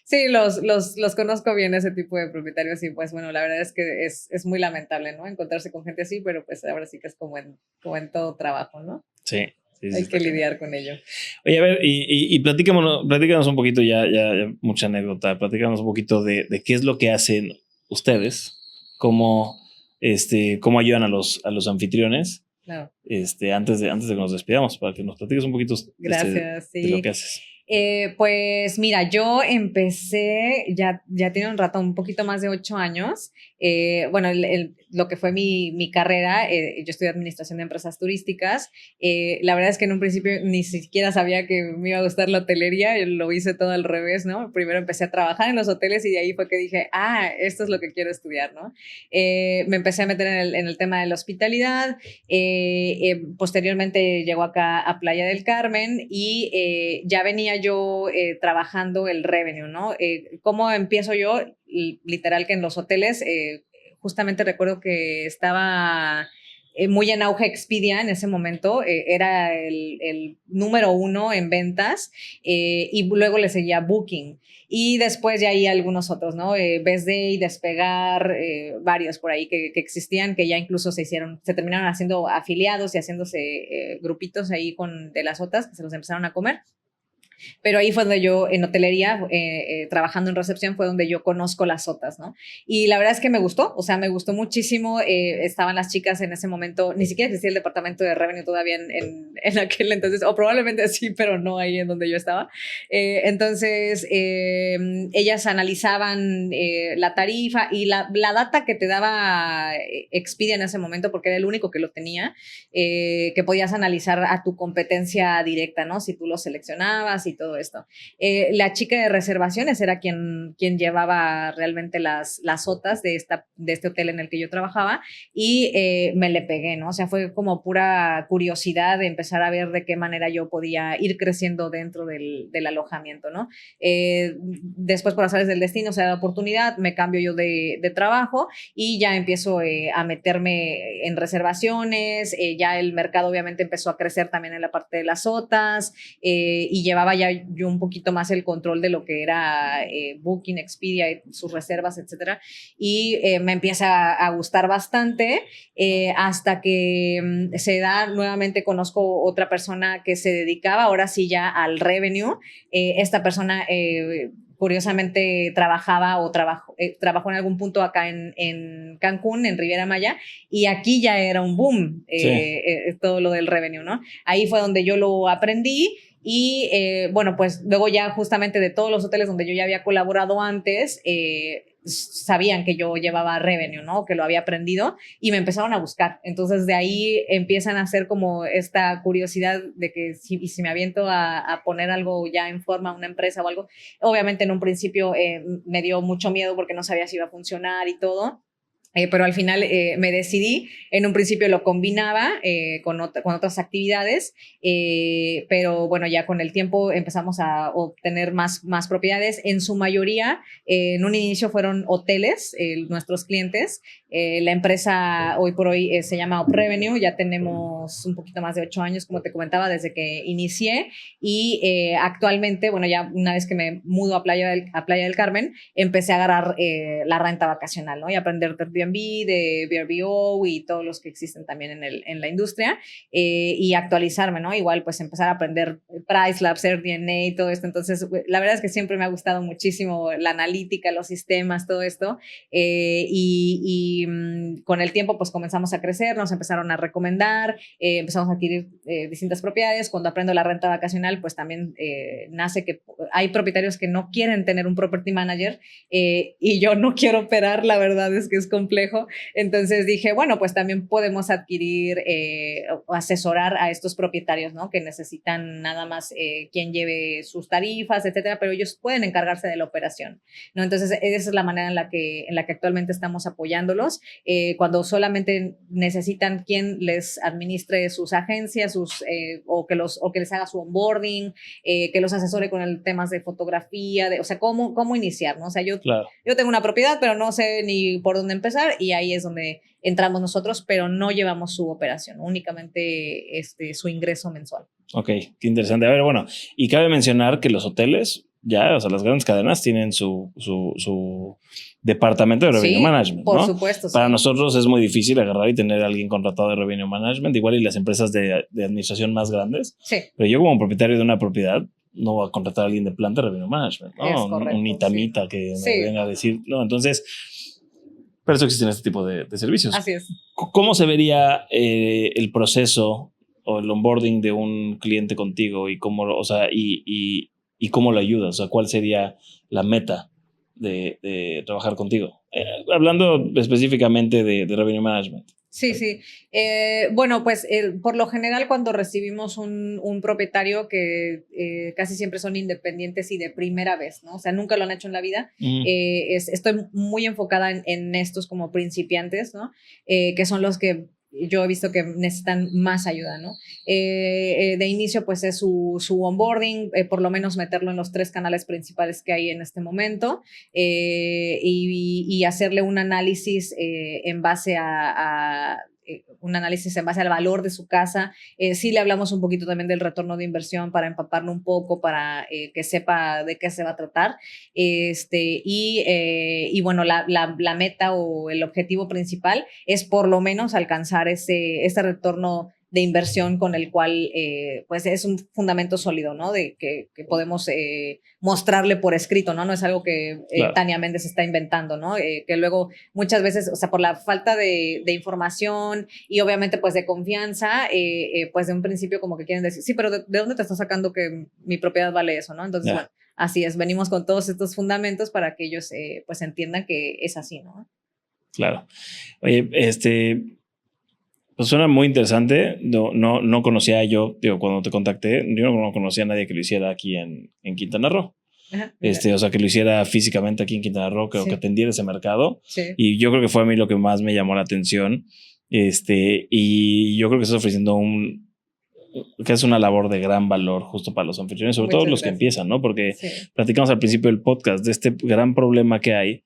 Sí, los conozco bien, ese tipo de propietarios. Y pues bueno, la verdad es que es muy lamentable, ¿no? Encontrarse con gente así, pero pues ahora sí que es como en todo trabajo, ¿no? Sí. Hay que lidiar con ello. Oye, a ver, y platícanos un poquito, ya mucha anécdota. Platícanos un poquito de qué es lo que hacen ustedes, cómo ayudan a los anfitriones. Claro. Antes de que nos despidamos, para que nos platiques un poquito de lo que haces. Pues mira, yo empecé, ya tiene un rato, un poquito más de 8 años. Bueno, lo que fue mi carrera, yo estudié administración de empresas turísticas. La verdad es que en un principio ni siquiera sabía que me iba a gustar la hotelería, lo hice todo al revés, ¿no? Primero empecé a trabajar en los hoteles y de ahí fue que dije, esto es lo que quiero estudiar, ¿no? Me empecé a meter en el tema de la hospitalidad. Posteriormente llegó acá a Playa del Carmen y ya venía yo trabajando el revenue, ¿no? ¿Cómo empiezo yo? Literal que en los hoteles, justamente recuerdo que estaba muy en auge Expedia en ese momento, era el número 1 en ventas, y luego le seguía Booking. Y después ya hay algunos otros, ¿no? Best Day, Despegar, varios por ahí que existían, que ya incluso se terminaron haciendo afiliados y haciéndose grupitos ahí de las otras, que se los empezaron a comer. Pero ahí fue donde yo, en hotelería, trabajando en recepción, fue donde yo conozco las OTAs, ¿no? Y la verdad es que me gustó, o sea, me gustó muchísimo. Estaban las chicas en ese momento, ni siquiera existía el departamento de revenue todavía en aquel entonces, o probablemente sí, pero no ahí en donde yo estaba. Entonces, ellas analizaban la tarifa y la data que te daba Expedia en ese momento, porque era el único que lo tenía, que podías analizar a tu competencia directa, ¿no? Si tú lo seleccionabas y todo esto. La chica de reservaciones era quien llevaba realmente las OTAs de este hotel en el que yo trabajaba y me le pegué, ¿no? O sea, fue como pura curiosidad de empezar a ver de qué manera yo podía ir creciendo dentro del alojamiento, ¿no? Después, por azares del destino, se da la oportunidad, me cambio yo de trabajo y ya empiezo a meterme en reservaciones, ya el mercado obviamente empezó a crecer también en la parte de las OTAs, y llevaba ya yo un poquito más el control de lo que era Booking, Expedia y sus reservas, etcétera, y me empieza a gustar bastante, hasta que se da, nuevamente conozco otra persona que se dedicaba ahora sí ya al revenue. Esta persona curiosamente trabajó en algún punto acá en Cancún, en Riviera Maya, y aquí ya era un boom, todo lo del revenue, ¿no? Ahí fue donde yo lo aprendí. Y bueno, pues luego ya justamente de todos los hoteles donde yo ya había colaborado antes, sabían que yo llevaba revenue, ¿no? Que lo había aprendido y me empezaron a buscar. Entonces de ahí empiezan a hacer como esta curiosidad de que si me aviento a poner algo ya en forma, una empresa o algo. Obviamente en un principio me dio mucho miedo porque no sabía si iba a funcionar y todo. Pero al final me decidí. En un principio lo combinaba con otras actividades, pero bueno, ya con el tiempo empezamos a obtener más propiedades. En su mayoría, en un inicio fueron hoteles, nuestros clientes. La empresa hoy por hoy se llama Up Revenue. Ya tenemos un poquito más de 8 años, como te comentaba, desde que inicié. Y actualmente, bueno, ya una vez que me mudo a Playa del Carmen, empecé a agarrar la renta vacacional, ¿no? Y aprender de VRBO y todos los que existen también en la industria, y actualizarme, ¿no? Igual pues empezar a aprender Price Labs, AirDNA y todo esto. Entonces la verdad es que siempre me ha gustado muchísimo la analítica, los sistemas, todo esto, y con el tiempo pues comenzamos a crecer, nos empezaron a recomendar, empezamos a adquirir distintas propiedades. Cuando aprendo la renta vacacional pues también nace que hay propietarios que no quieren tener un property manager y yo no quiero operar, la verdad es que es complejo. Entonces dije, bueno, pues también podemos adquirir o asesorar a estos propietarios, ¿no? Que necesitan nada más quien lleve sus tarifas, etcétera, pero ellos pueden encargarse de la operación, ¿no? Entonces esa es la manera en la que actualmente estamos apoyándolos. Cuando solamente necesitan quien les administre sus agencias, o que les haga su onboarding, que los asesore con el temas de fotografía, o sea, cómo iniciar, ¿no? O sea, yo tengo una propiedad, pero no sé ni por dónde empezar, y ahí es donde entramos nosotros, pero no llevamos su operación, únicamente su ingreso mensual. Ok, qué interesante. A ver, bueno, y cabe mencionar que los hoteles ya, o sea, las grandes cadenas tienen su departamento de revenue management, por ¿no? supuesto. Para nosotros es muy difícil agarrar y tener a alguien contratado de revenue management, igual y las empresas de administración más grandes. Sí. Pero yo como propietario de una propiedad no voy a contratar a alguien de planta de revenue management, ¿no? Es correcto, un itamita que me venga a decir, no, entonces, pero eso existen este tipo de servicios. Así es. ¿Cómo se vería el proceso o el onboarding de un cliente contigo y cómo, o sea, y cómo lo ayudas? O sea, ¿cuál sería la meta de trabajar contigo? Hablando específicamente de revenue management. Sí. Bueno, pues por lo general cuando recibimos un propietario que casi siempre son independientes y de primera vez, ¿no? O sea, nunca lo han hecho en la vida. Estoy muy enfocada en estos como principiantes, ¿no? Que son los que yo he visto que necesitan más ayuda, ¿no? De inicio, pues es su onboarding, por lo menos meterlo en los 3 canales principales que hay en este momento, y hacerle un análisis en base un análisis en base al valor de su casa. Sí le hablamos un poquito también del retorno de inversión para empaparlo un poco, para que sepa de qué se va a tratar. Y bueno, la meta o el objetivo principal es por lo menos alcanzar ese retorno de inversión con el cual pues es un fundamento sólido, ¿no? De que podemos mostrarle por escrito, ¿no? No es algo que claro. Tania Méndez está inventando, ¿no? Que luego muchas veces, o sea, por la falta de información y obviamente pues de confianza, pues de un principio como que quieren decir, sí, pero ¿de dónde te estás sacando que mi propiedad vale eso, ¿no? Entonces, bueno, así es, venimos con todos estos fundamentos para que ellos pues entiendan que es así, ¿no? Claro. Oye, pues suena muy interesante. No conocía yo, digo, cuando te contacté, yo no conocía a nadie que lo hiciera aquí en Quintana Roo. Ajá, o sea, que lo hiciera físicamente aquí en Quintana Roo, creo que atendiera ese mercado. Sí. Y yo creo que fue a mí lo que más me llamó la atención. Y yo creo que estás ofreciendo que es una labor de gran valor justo para los anfitriones, sobre todo los que empiezan, ¿no? Porque platicamos al principio del podcast de este gran problema que hay.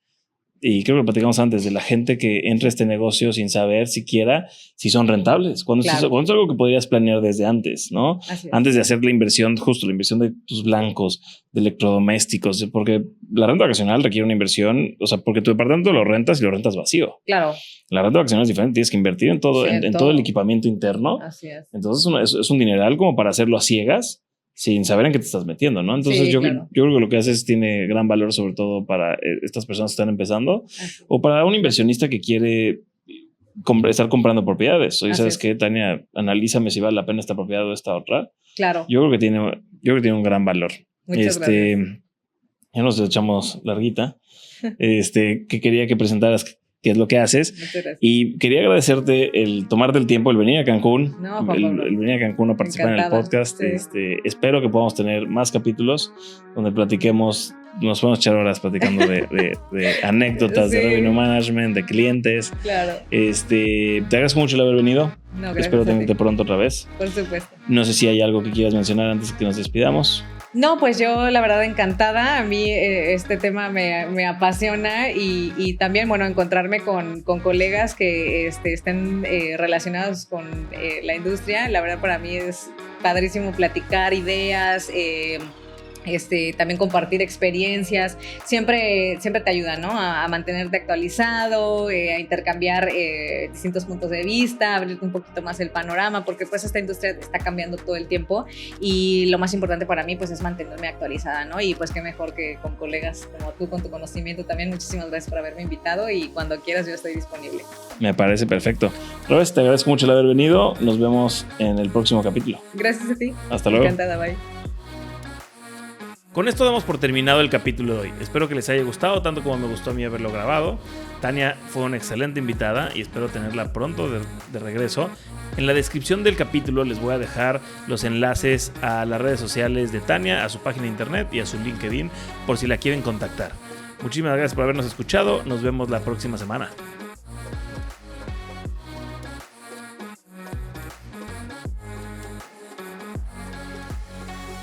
Y creo que lo platicamos antes de la gente que entra a este negocio sin saber siquiera si son rentables. Cuando es algo que podrías planear desde antes, ¿no? Antes de hacer la inversión, justo la inversión de tus blancos, de electrodomésticos, porque la renta vacacional requiere una inversión, o sea, porque tu departamento lo rentas y lo rentas vacío. Claro. La renta vacacional es diferente, tienes que invertir en todo, en todo el equipamiento interno. Así es. Entonces es un dineral como para hacerlo a ciegas, sin saber en qué te estás metiendo, ¿no? Entonces yo creo que lo que haces tiene gran valor, sobre todo para estas personas que están empezando o para un inversionista que quiere estar comprando propiedades. Oye, ¿sabes qué, Tania? Analízame si vale la pena esta propiedad o esta otra. Claro. Yo creo que tiene un gran valor. Muchas gracias. Ya nos echamos larguita. Que quería que presentaras qué es lo que haces. Y quería agradecerte el tomarte el tiempo, el venir a Cancún, el venir a Cancún a participar en el podcast. Espero que podamos tener más capítulos donde platiquemos, nos podemos echar horas platicando de anécdotas de revenue management, de clientes. Claro. Te agradezco mucho el haber venido. No, espero tenerte pronto otra vez. Por supuesto. No sé si hay algo que quieras mencionar antes de que nos despidamos. No, pues yo la verdad encantada. A mí este tema me apasiona y también, bueno, encontrarme con colegas que estén relacionados con la industria. La verdad para mí es padrísimo platicar ideas, también compartir experiencias, siempre te ayuda, ¿no? A mantenerte actualizado, a intercambiar distintos puntos de vista, abrirte un poquito más el panorama, porque pues esta industria está cambiando todo el tiempo y lo más importante para mí pues es mantenerme actualizada, ¿no? Y pues qué mejor que con colegas como tú, con tu conocimiento también. Muchísimas gracias por haberme invitado y cuando quieras yo estoy disponible. Me parece perfecto. Robes, te agradezco mucho el haber venido. Nos vemos en el próximo capítulo. Gracias a ti. Hasta luego. Encantada, bye. Con esto damos por terminado el capítulo de hoy. Espero que les haya gustado tanto como me gustó a mí haberlo grabado. Tania fue una excelente invitada y espero tenerla pronto de regreso. En la descripción del capítulo les voy a dejar los enlaces a las redes sociales de Tania, a su página de internet y a su LinkedIn por si la quieren contactar. Muchísimas gracias por habernos escuchado. Nos vemos la próxima semana.